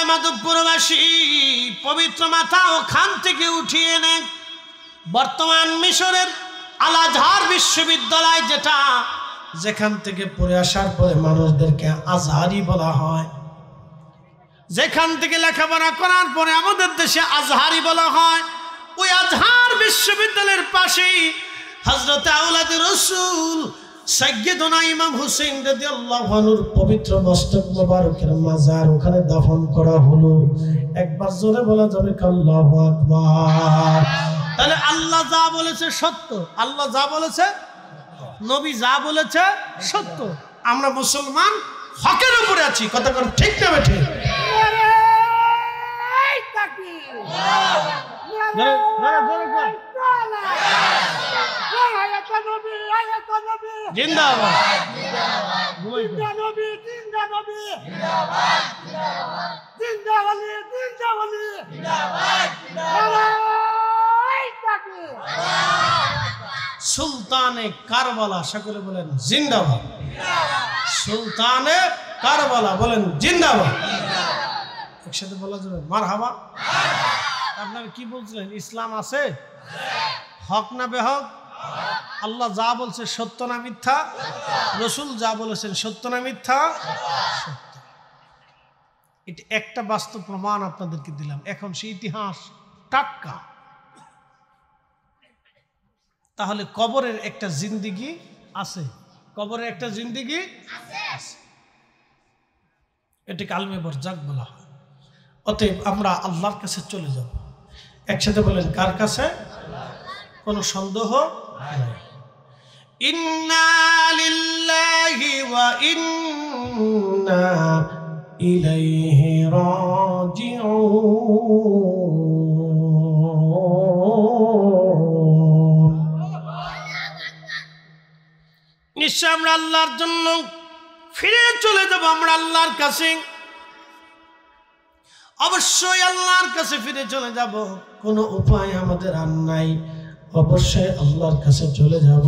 মাধবপুরবাসী পবিত্র মাথা ওখান থেকে উঠিয়ে নেন বর্তমান মিশরের আল আজহার বিশ্ববিদ্যালয়, যেটা যেখান থেকে পড়ে আসার পরে মানুষদেরকে আজহারি বলা হয়, যেখান থেকে লেখাপড়া করার পরে আমাদের দেশে আজহারি বলা হয়, ওই আজহার বিশ্ববিদ্যালয়ের পাশেই হযরত আওলাদে রাসূল সাইয়্যিদুনা ইমাম হুসেইন রাদিয়াল্লাহু আনহুর পবিত্র মস্তক মোবারকের মাজার ওখানে দাফন করা হলো। একবার জোরে বলা যাবে আল্লাহু আকবার। তাহলে আল্লাহ যা বলেছে সত্য, আল্লাহ যা বলেছে, নবী যা বলেছে সত্য। আমরা মুসলমান হকের উপরে আছি। কথা কোন ঠিক না বেঠিক? সুলতানে কারবালা, সকলে বলেন জিন্দাবাদ। সুলতানে কারবালা বলেন জিন্দাবাদ। একসাথে বলা যাবে মারহাবা। আপনারা কি বলছিলেন? ইসলাম আছে, হক না বেহক? আল্লাহ যা বলছে সত্য না মিথ্যা? রসুল যা বলেছেন সত্য না মিথ্যা? সত্য। এটা একটা বাস্তব প্রমাণ আপনাদেরকে দিলাম। এখন সেই ইতিহাস টাটকা। তাহলে কবরের একটা জিন্দিগি আছে, কবরের একটা জিন্দিগি আছে। এটাকে আলমে বরজাক বলা হয়। অতএব আমরা আল্লাহর কাছে চলে যাব। একসাথে বলেন কার কাছে? কোনো সন্দেহ নাই। ইন্না লিল্লাহি ওয়া ইন্না ইলাইহি রাজিউন। নিশ্চয় আমরা আল্লাহর জন্য ফিরে চলে যাব। আমরা আল্লাহর কাছে, অবশ্যই আল্লাহর কাছে ফিরে চলে যাব। কোনো উপায় আমাদের আর নাই, অবশ্যই আল্লাহর কাছে চলে যাব।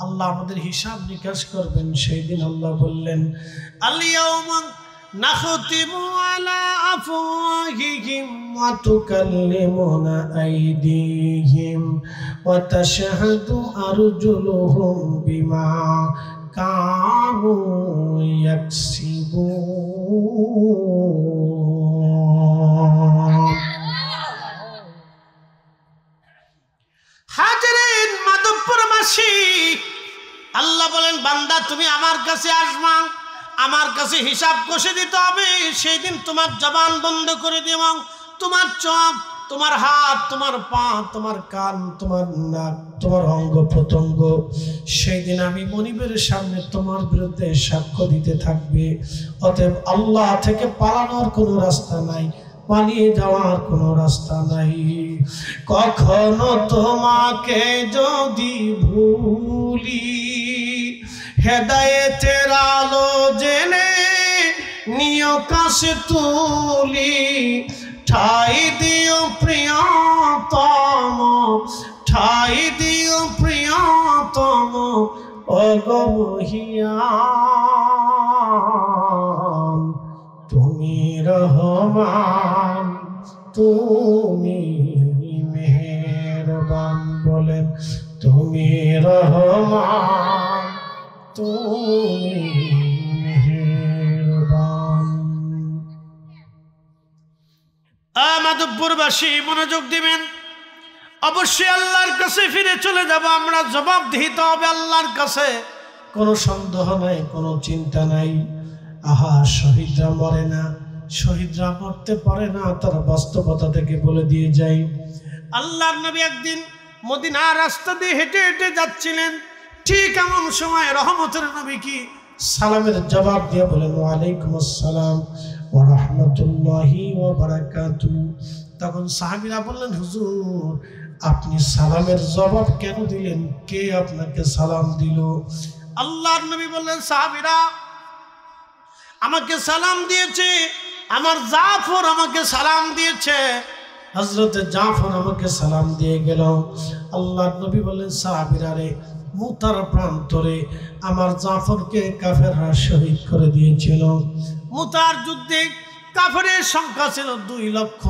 আল্লাহ আমাদের হিসাব নিকাশ করবেন। সেই দিন আল্লাহ বললেন, আল-ইয়াওমা নাখতিমু আলা আফওয়াহিহিম ওয়া তুকাল্লিমুনা আইদিহিম ওয়া তাশহাদু আরজুলুহুম বিমা কানু ইয়াকসিবুন। হাজরিন, মাধবপুরবাসী, আল্লাহ বলেন, বান্দা তুমি আমার কাছে আসবা, আমার কাছে হিসাব কষে দিতে হবে। সেই দিন তোমার জবান বন্ধ করে দিব, তোমার চোখ, তোমার হাত, তোমার পা, তোমার কান, তোমার নাক, তোমার অঙ্গ প্রত্যঙ্গ সেই দিন আমি মনিবের সামনে তোমার বিরুদ্ধে সাক্ষ্য দিতে থাকবে। অতএব আল্লাহ থেকে পালানোর কোনো রাস্তা নাই, পালিয়ে যাওয়ার কোনো রাস্তা নাই। কখনো তোমাকে যদি ভুলি, হেদায়েতের আলো জেনে নিয় কাছে তুলি। ঠাই দিও প্রিয়তম, ঠাই দিও প্রিয়তম, অগমহিয়ান। তুমি রহমান, তুমি মেহেরবান। বলেন তুমি রহমান, তুমি মেহেরবান। মাধবপুরবাসী মনোযোগ দিবেন। অবশ্যই আল্লাহর কাছে ফিরে চলে যাব। আমরা জবাবদিহিত হবে আল্লাহর কাছে, কোনো সন্দেহ নাই, কোনো চিন্তা নাই। আহা, শহীদরা মরে না, শহীদরা মরতে পারে না, তার বাস্তবতা থেকে বলে দিয়ে যাই। আল্লাহর নবী একদিন মদিনার রাস্তা দিয়ে হেঁটে হেঁটে যাচ্ছিলেন। ঠিক এমন সময় রহমতের নবী কি সালামের জবাব দিয়ে বলেন, ওয়ালাইকুম আসসালাম ওয়া রাহমাতুল্লাহি ওয়া বারাকাতুহু। তখন সাহাবীরা বললেন, হুজুর আপনি সালামের জবাব কেন দিলেন? কে আপনাকে সালাম দিল? আল্লাহর নবী বললেন, সাহাবীরা আমাকে সালাম দিয়েছে, আমার জাফর আমাকে সালাম দিয়েছে। হযরতে জাফর আমাকে সালাম দিয়ে গেল। আল্লাহর নবী বললেন, সাহাবীরা রে, মুতার প্রান্তরে আমার জাফরকে কাফেররা শহীদ করে দিয়েছিল। মুতার যুদ্ধে কাফেরের সংখ্যা ছিল 2 লক্ষ,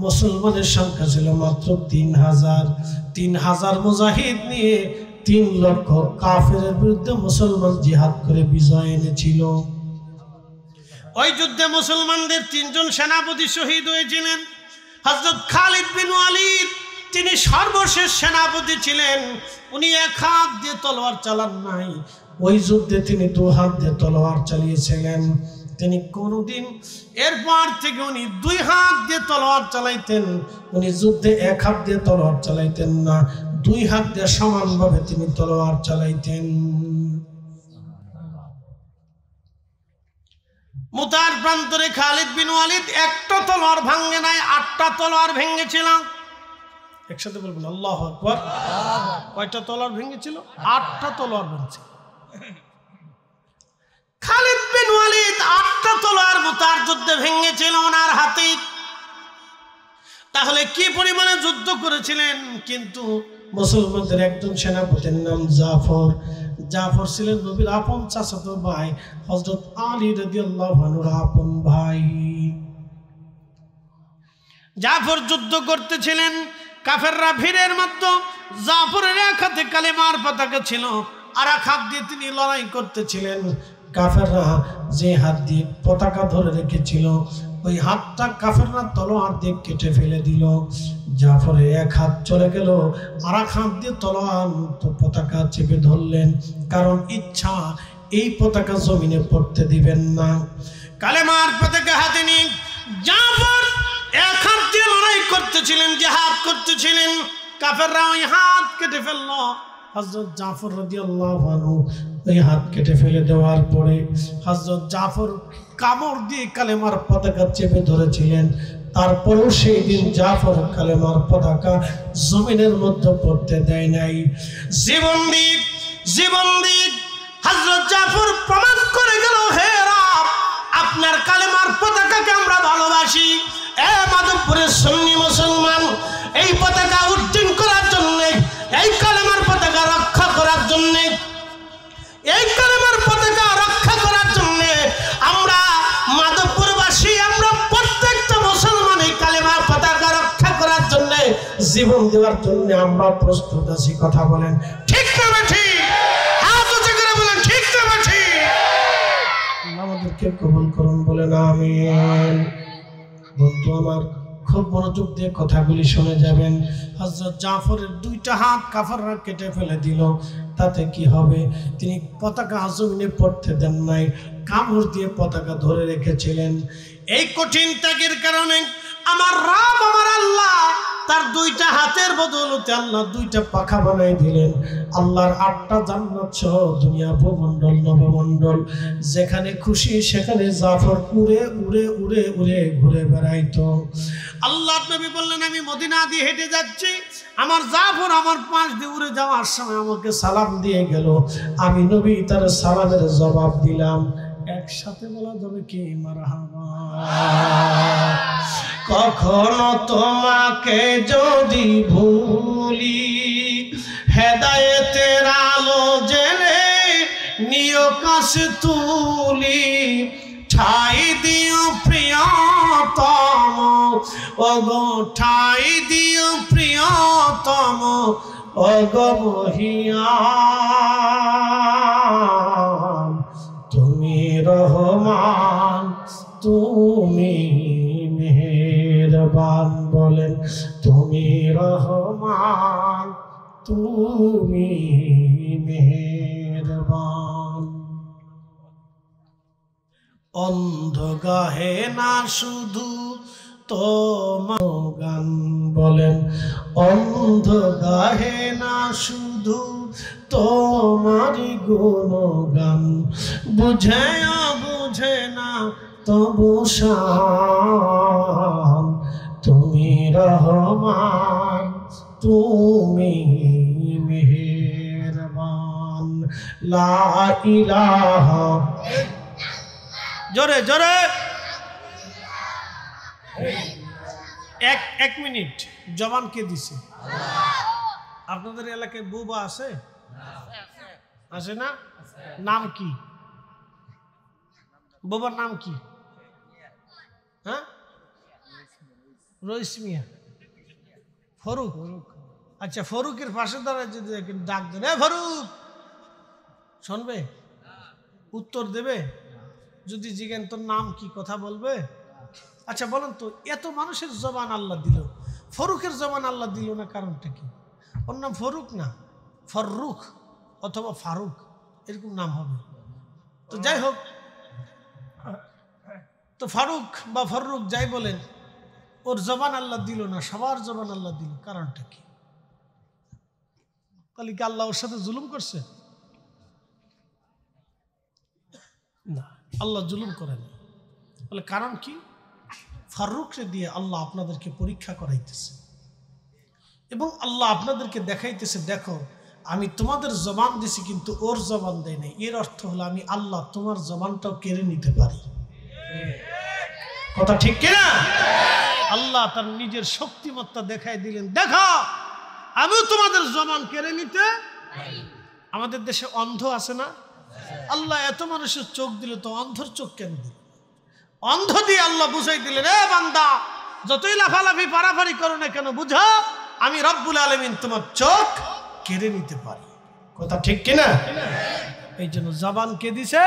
মুসলমানের সংখ্যা ছিল মাত্র 3000। 3000 মুজাহিদ নিয়ে 3 লক্ষ কাফেরের বিরুদ্ধে মুসলমান জিহাদ করে বিজয় এনেছিল। ওই যুদ্ধে মুসলমানদের 3 জন সেনাপতি শহীদ হয়েছিলেন। হযরত খালিদ বিন ওয়ালিদ তিনি সর্বশেষ সেনাপতি ছিলেন। উনি 1 হাত দিয়ে তলোয়ার চালান নাই, ওই যুদ্ধে তিনি 2 হাত দিয়ে তলোয়ার চালিয়েছিলেন। তিনি কোনদিন এরপর থেকে উনি 2 হাত দিয়ে তলোয়ার চালাইতেন। উনি যুদ্ধে 1 হাত দিয়ে তলোয়ার চালাইতেন না, 2 হাত দিয়ে সমানভাবে তিনি তলোয়ার চালাইতেন। মুতার প্রান্তরে খালিদ বিন ওয়ালিদ একটা তলোয়ার ভাঙে নাই, 8টা তলোয়ার ভেঙেছিল। একসাথে বলবেন আল্লাহু আকবার। কয়টা তলোয়ার ভেঙেছিল? 8টা তলোয়ার ভেঙেছে। খালিদ বিন ওয়ালিদ 8টা তলোয়ার মুতার যুদ্ধে ভেঙেছিল ওনার হাতে। তাহলে কি পরিমাণে যুদ্ধ করেছিলেন। কিন্তু মুসলমানদের একজন সেনাপতির নাম জাফর। জাফর ছিলেন নবীর আপন চাচাতো ভাই হযরত আলী রাদিয়াল্লাহু আনহুর আপন ভাই। জাফর যুদ্ধ করতেছিলেন, কাফেররা ভিড়ের মধ্যে জাফরের এক হাতে কালেমার পতাকা ছিল, আর এক হাত দিয়ে তিনি লড়াই করতেছিলেন। কাফেররা যে হাত দিয়ে পতাকা ধরে রেখেছিল ওই হাতটা কাফেররা তলোয়ার দিয়ে কেটে ফেলে দিল। জাফরের এক হাত চলে গেল, আর এক হাত দিয়ে তলোয়ার পতাকা চেপে ধরলেন, কারণ ইচ্ছা এই পতাকা জমিনে পড়তে দিবেন না। কালেমার পতাকা হাতে নিয়ে জাফর এক হাত দিয়ে লড়াই করতেছিলেন, জিহাদ করতেছিলেন। কাফেররা ওই হাত কেটে ফেলল। হযরত জাফর রাদিয়াল্লাহু আনহু ওই হাত কেটে ফেলে দেওয়ার পরে হযরত জাফর কামড় দিয়ে কালেমার পতাকা চেপে ধরেছিলেন। তারপরেও সেই দিন জাফর কালেমার পতাকা জমিনের মধ্যে পড়তে দেয় নাই। জীবন দিয়ে হযরত জাফর প্রমাণ করে গেল, হে রব, আপনার কালেমার পতাকাকে আমরা ভালোবাসি। মাধবপুরের সুন্নি মুসলমান, এই পতাকা উত্তীর্ণ করার জন্য, এই কালেমার পতাকা রক্ষা করার জন্য, এই কালেমার পতাকা রক্ষা করার জন্য আমরা মাধবপুরবাসী, আমরা প্রত্যেকটা মুসলমান এই কালেমার পতাকা রক্ষা করার জন্য জীবন দেওয়ার জন্য আমরা প্রস্তুত আছি। কথা বলেন ঠিক না ঠিক? হাত উঁচু করে বলেন ঠিক না ঠিক? আমাদেরকে কবুল করুন, বলেন আমিন। বন্ধু আমার, খুব মনোযোগ দিয়ে কথাগুলি শুনে যাবেন। হযরত জাফরের 2টা হাত কাফেররা কেটে ফেলে দিল, তাতে কি হবে? তিনি পতাকা জমিনে পড়তে দেন নাই, কামড় দিয়ে পতাকা ধরে রেখেছিলেন। এই কঠিন ত্যাগের কারণে আমার রব, আমার আল্লাহ তার 2টা হাতের বদৌলতে আল্লাহ 2টা পাখা বানাই দিলেন। আল্লাহর 8টা জান্নাত সহ দুনিয়া ভূমণ্ডল নবমণ্ডল, যেখানে খুশি সেখানে জাফর উড়ে উড়ে উড়ে উড়ে ঘুরে বেড়াইতো। আল্লাহ নবী বললেন, আমি মদিনা দিয়ে হেঁটে যাচ্ছি, আমার জাফর আমার পাশ দিয়ে উড়ে যাওয়ার সময় আমাকে সালাম দিয়ে গেল। আমি নবী তার সালামের জবাব দিলাম। একসাথে বলা যাবে কি? মারহাবা। কখনো তোমাকে যদি ভুলি, হেদায়েতের আলো জেলে নিয় কাছে তুলি, ঠাই দিও প্রিয়তম, ওগো ঠাই দিও প্রিয়তম, ওগো মহিয়ান, তুমি রহমান, তুমি মেহেরবান। বলেন তুমি রহমান, তুমি মেহেরবান। অন্ধ গাহে না শুধু তোমার গান। বলেন অন্ধ গাহে না শুধু তোমারি গুণগান, বুঝে বুঝে না তবু শান, তুমি রহমান, তুমি মেহেরবান। লা ইলাহা, জোরে জোরে, এক মিনিট। জবান কে দিছে? আপনাদের এলাকায় বুবা আছে? আছে না? নাম কি? বুবার নাম কি? হ্যাঁ, রইস মিয়া। ফরুক? আচ্ছা, ফরুকের পাশে দাঁড়ায় যদি ডাক দেন, ফরুক, শুনবে? উত্তর দেবে? যদি জিজ্ঞেন তোর নাম কি, কথা বলবে? আচ্ছা বলেন তো, এত মানুষের জবান আল্লাহ দিল, ফরুকের জবান আল্লাহ দিল না, কারণটা কি? ওর নাম ফরুক না, ফররুখ অথবা ফারুক, এরকম নাম হবে। তো যাই হোক, তো ফারুক বা ফররুখ যাই বলেন, ওর জবান আল্লাহ দিল না, সবার জবান আল্লাহ দিল, কারণটা কি? তাহলে কি আল্লাহ ওর সাথে জুলুম করছে? না, আল্লাহ জুলুম করেন। বলে কারণ কি? ফারুককে দিয়ে আল্লাহ আপনাদেরকে পরীক্ষা করাইতেছে। এবং আল্লাহ আপনাদেরকে দেখাইতেছে, দেখো আমি তোমাদের জবান দিছি কিন্তু ওর জবান দেয় নাই। এর অর্থ হলো আমি আল্লাহ তোমার জবানটাও কেড়ে নিতে পারি। কথা ঠিক কিনা? আল্লাহ তার নিজের শক্তিমত্তা দেখাই দিলেন, দেখো আমিও তোমাদের জবান কেড়ে নিতে। আমাদের দেশে অন্ধ আছে না? আল্লাহ এত মানুষের চোখ দিল, তো অন্ধর চোখ কেন দিল? অন্ধ দিয়ে আল্লাহ বুঝাই দিলেন, এ বান্দা যতই লাফালাফি পারাপারি করো না কেন, বুঝো আমি রব্বুল আলামিন তোমার চোখ কেড়ে নিতে পারি। কথা ঠিক কিনা? এই জন্য জবান কে দিছে?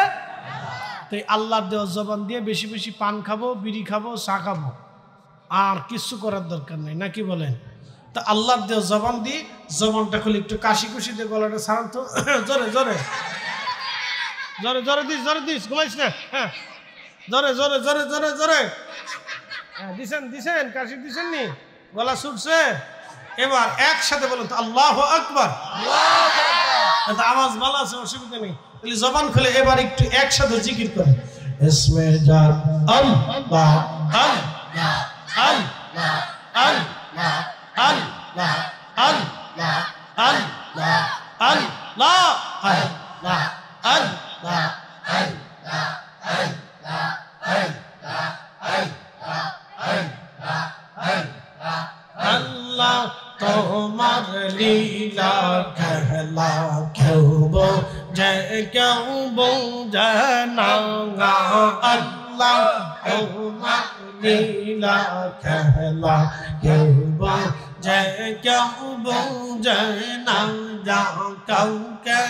তো আল্লাহর দেওয়া জবান দিয়ে বেশি বেশি পান খাবো, বিড়ি খাবো, চা খাবো, আর কিছু করার দরকার নাই, নাকি বলেন? তা আল্লাহর দেওয়া জবান দিয়ে জবানটা খুলে একটু কাশি কুশি দিয়ে গলাটা ছাড়ান তো, জোরে জোরে জোরে জোরে দিস, জোরে দিস, ঘুমাইস না, হ্যাঁ জোরে জোরে জোরে জোরে জোরে, হ্যাঁ দিছেন দিছেন, কাশি দিছেন নি, গলা ছুটছে। এবার একসাথে বলুন তো আল্লাহু আকবার। আওয়াজ ভালো আছে, অসুবিধা নেই। তাহলে জবান খুলে এবার একটু একসাথে জিকির করেন, ইসমে জান আল্লাহ আল্লাহ আল্লাহ আল্লাহ আল্লাহ আল্লাহ আল্লাহ আল্লাহ আল্লাহ আল্লাহ আল্লাহ তোমার লীলা খেলা কেউ বোঝে কেউ বোঝে না। আল্লাহ তোমার লীলা খেলা কেউ বোঝে কেউ বোঝে না। যা কাউকে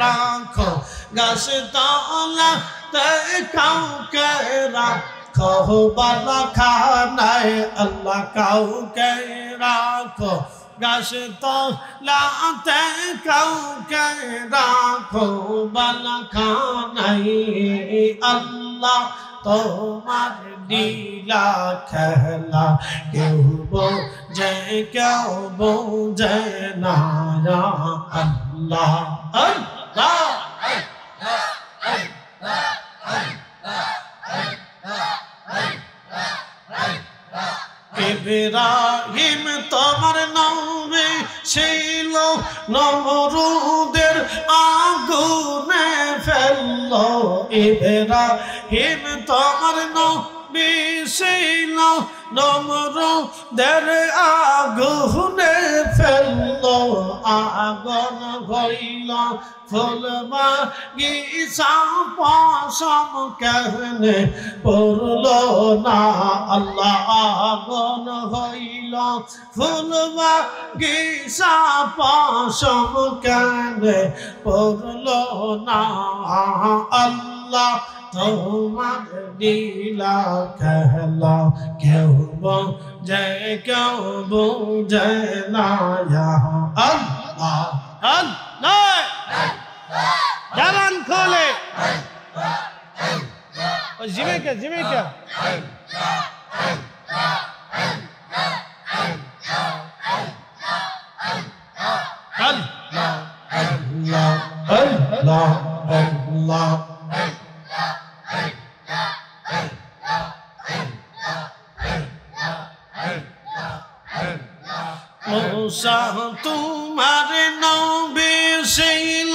রাখো গাছ তলাতে, কাউকে রাখো বালা খানায়, আল্লাহ কাউকে রাখো গাছ তলাতে, কাউকে রাখো বালা খানায়। আল্লাহ তোমার লীলা খেলা কেউ বোঝে কেউ বোঝে না। আল্লাহ আল্লাহ ইব্রাহিম তোমার নবী ছিল, নমরুদের আগুনে ফেললো। ইব্রাহিম তোমার নবী ছিল, নমরুদের আগুনে ফেললো। আগুন হইল ফুল বাগিচা, পশম কেনে পড়লো না। আল্লাহ আগুন হইল ফুল বাগিচা, পশম কেনে পড়লো না। আল্লাহ তোমার লীলা খেলা কেউ বোঝে কেউ বোঝে না। আল্লাহ আল্লাহ জবান খোলে, জিমেকা জিমেকা আল্লাহ আল্লাহ আল্লাহ আল্লাহ। মুসা তোমার নবী ছিল,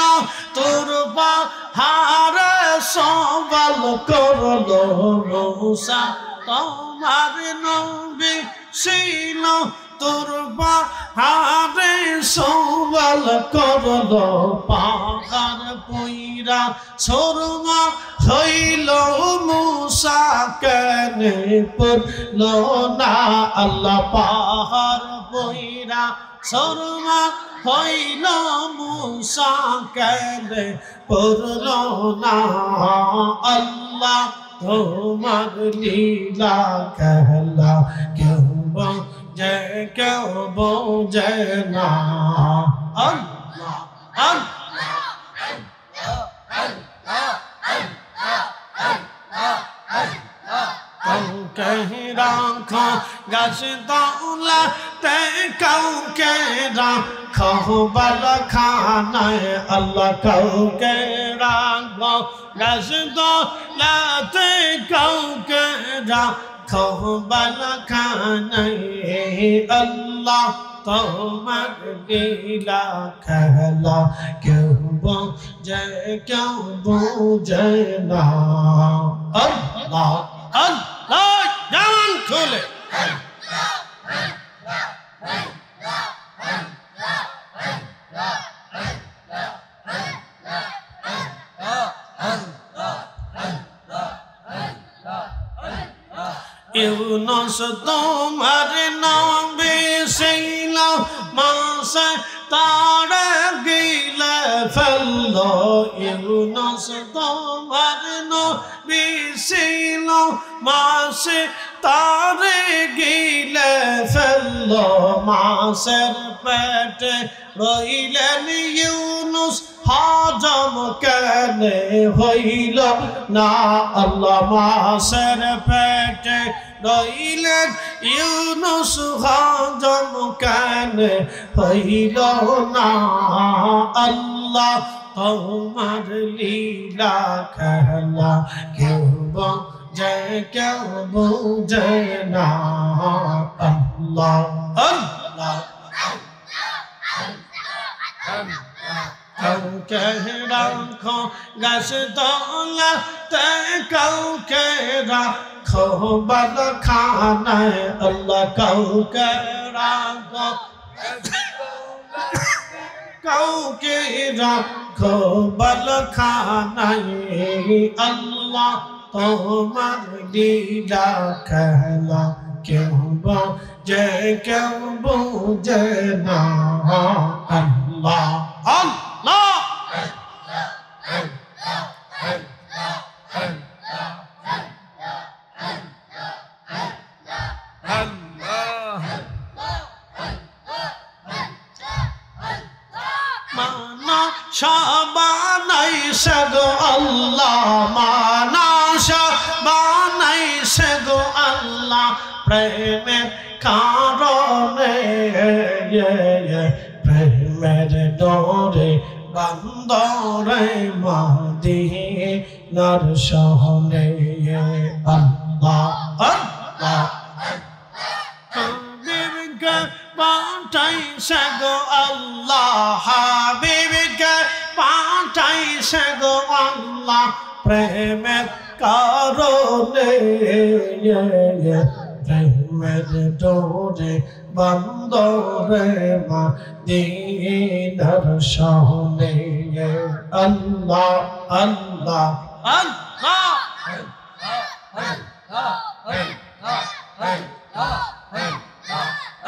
তোর পাহাড়ে সওয়াল করলো। মুসা তোমার নবী ছিল, তোর পাহাড়ে সওয়াল করলো। পাহাড় পইরা শর্মা হইল, মুসা কেনে পড়লো না। আল্লাহ পাহাড় পইরা শর্মা হইল, মুসা কেনে পড়লো না। আল্লাহ তোমার লীলা খেলা কেউ বোঝে কেউ বোঝে না। আল্লাহ আল্লাহ কাউকে রাখো গাছ তলাতে, কাউকে রাখো বালা খানায়। আল্লাহ কাউকে রাখো গাছ তলাতে, কাউকে রাখো খোবালা খানায় আল্লাহ তোমার লীলা খেলা কেউ বোঝে কেউ বোঝে না আল্লাহ আল্লাহ জামান খুলে ইউনুস তোমার নামে ছিল মাসে তারা গিলে ফেললো ইউনুস তোমার নামে ছিল মাসে তারে গিলে ফেললো মাসের পেটে রইলেন ইউনুস হজম কেনে হইল না আল্লাহ মাসের পেটে রইলেন ইউনুস হজম কেনে হইল না আল্লাহ তোমার লীলা খেলা কেউ বোঝে কেউ বোঝে না আল্লাহ আল্লাহ কাউকে রাখো গাছ তলাতে কাউকে রাখো বালখানায় আল্লাহ কাউকে রাখো কাউকে রাখো বালখানায় আল্লাহ তোমার লীলা খেলা কেউ বোঝে কেউ বোঝে না আল্লাহ আল্লাহ বানাইছে গো আল্লাহ মানাসা বানাইছে গো আল্লাহ প্রেমের কারণে প্রেমের ডোরে বান্দরে মদিনার শহরে আল্লাহ আল্লাহ হাবিবকে পাঠাইছে গো আল্লাহ হাবিবকে পাঠাইছে গো আল্লাহ প্রেমের কারণে প্রেমের ডোরে বান্দরে মদিনার শহরে আল্লাহ আল্লাহ আল্লাহ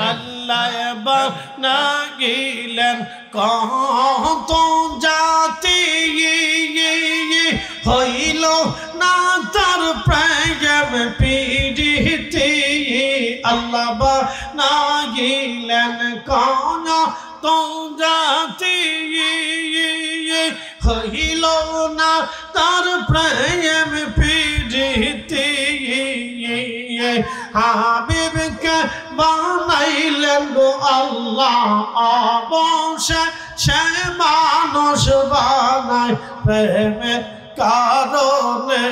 আল্লাহ বানাইলেন কত জাতি হইল না তার প্রেম পীড়িতি আল্লাহ বানাইলেন কত জাতি হইল না তার প্রেম পীড়িতি হাবিবকে বানাইলেন গো আল্লাহ অবশ্যই সে মানুষ বানায় প্রেমের কারণে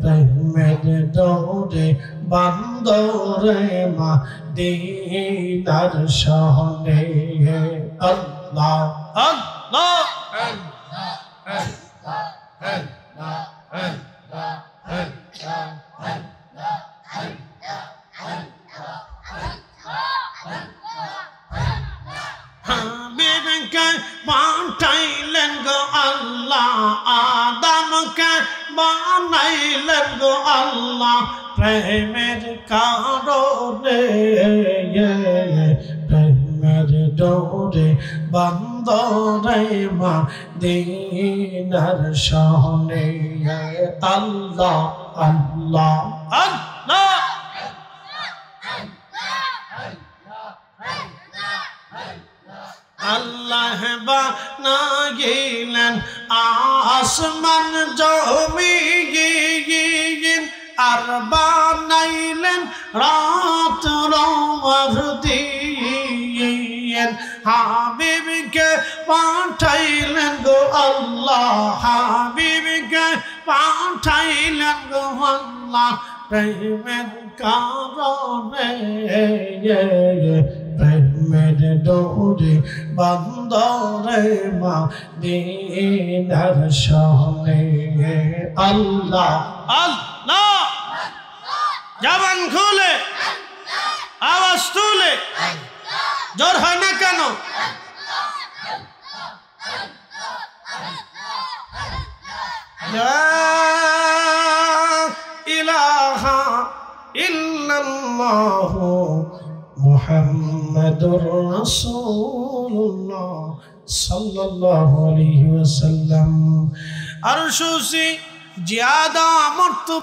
প্রেমের ডোরে বান্দরে মদিনার শহরে আল্লাহ আল্লাহ হাবিবকে পাঠাইলেন গো আল্লাহ আদমকে বানাইলেন গো আল্লাহ প্রেমের কারণে প্রেমের ডোরে বান্দরে মদিনার শহরে আল্লাহ আল্লাহ আল্লাহ আল্লাহ বানাইলেন আসমান জমিন আর বানাইলেন রাত আর দিন হাবিবকে পাঠাইলেন গো আল্লাহ হাবিবকে পাঠাইলেন গো আল্লাহ প্রেমের কারণে প্রেমের ডোরে বন্দরে মদিনার শহরে আল্লাহ আল্লাহ জবান খুলে আওয়াজ তুলে জোর হয় না কেন লা ইলাহা ইল্লাল্লাহু মুহাম্মাদুর রাসূলুল্লাহ সাল্লাল্লাহু আলাইহি ওয়াসাল্লাম আরশু সে ज़्यादा मर्तबा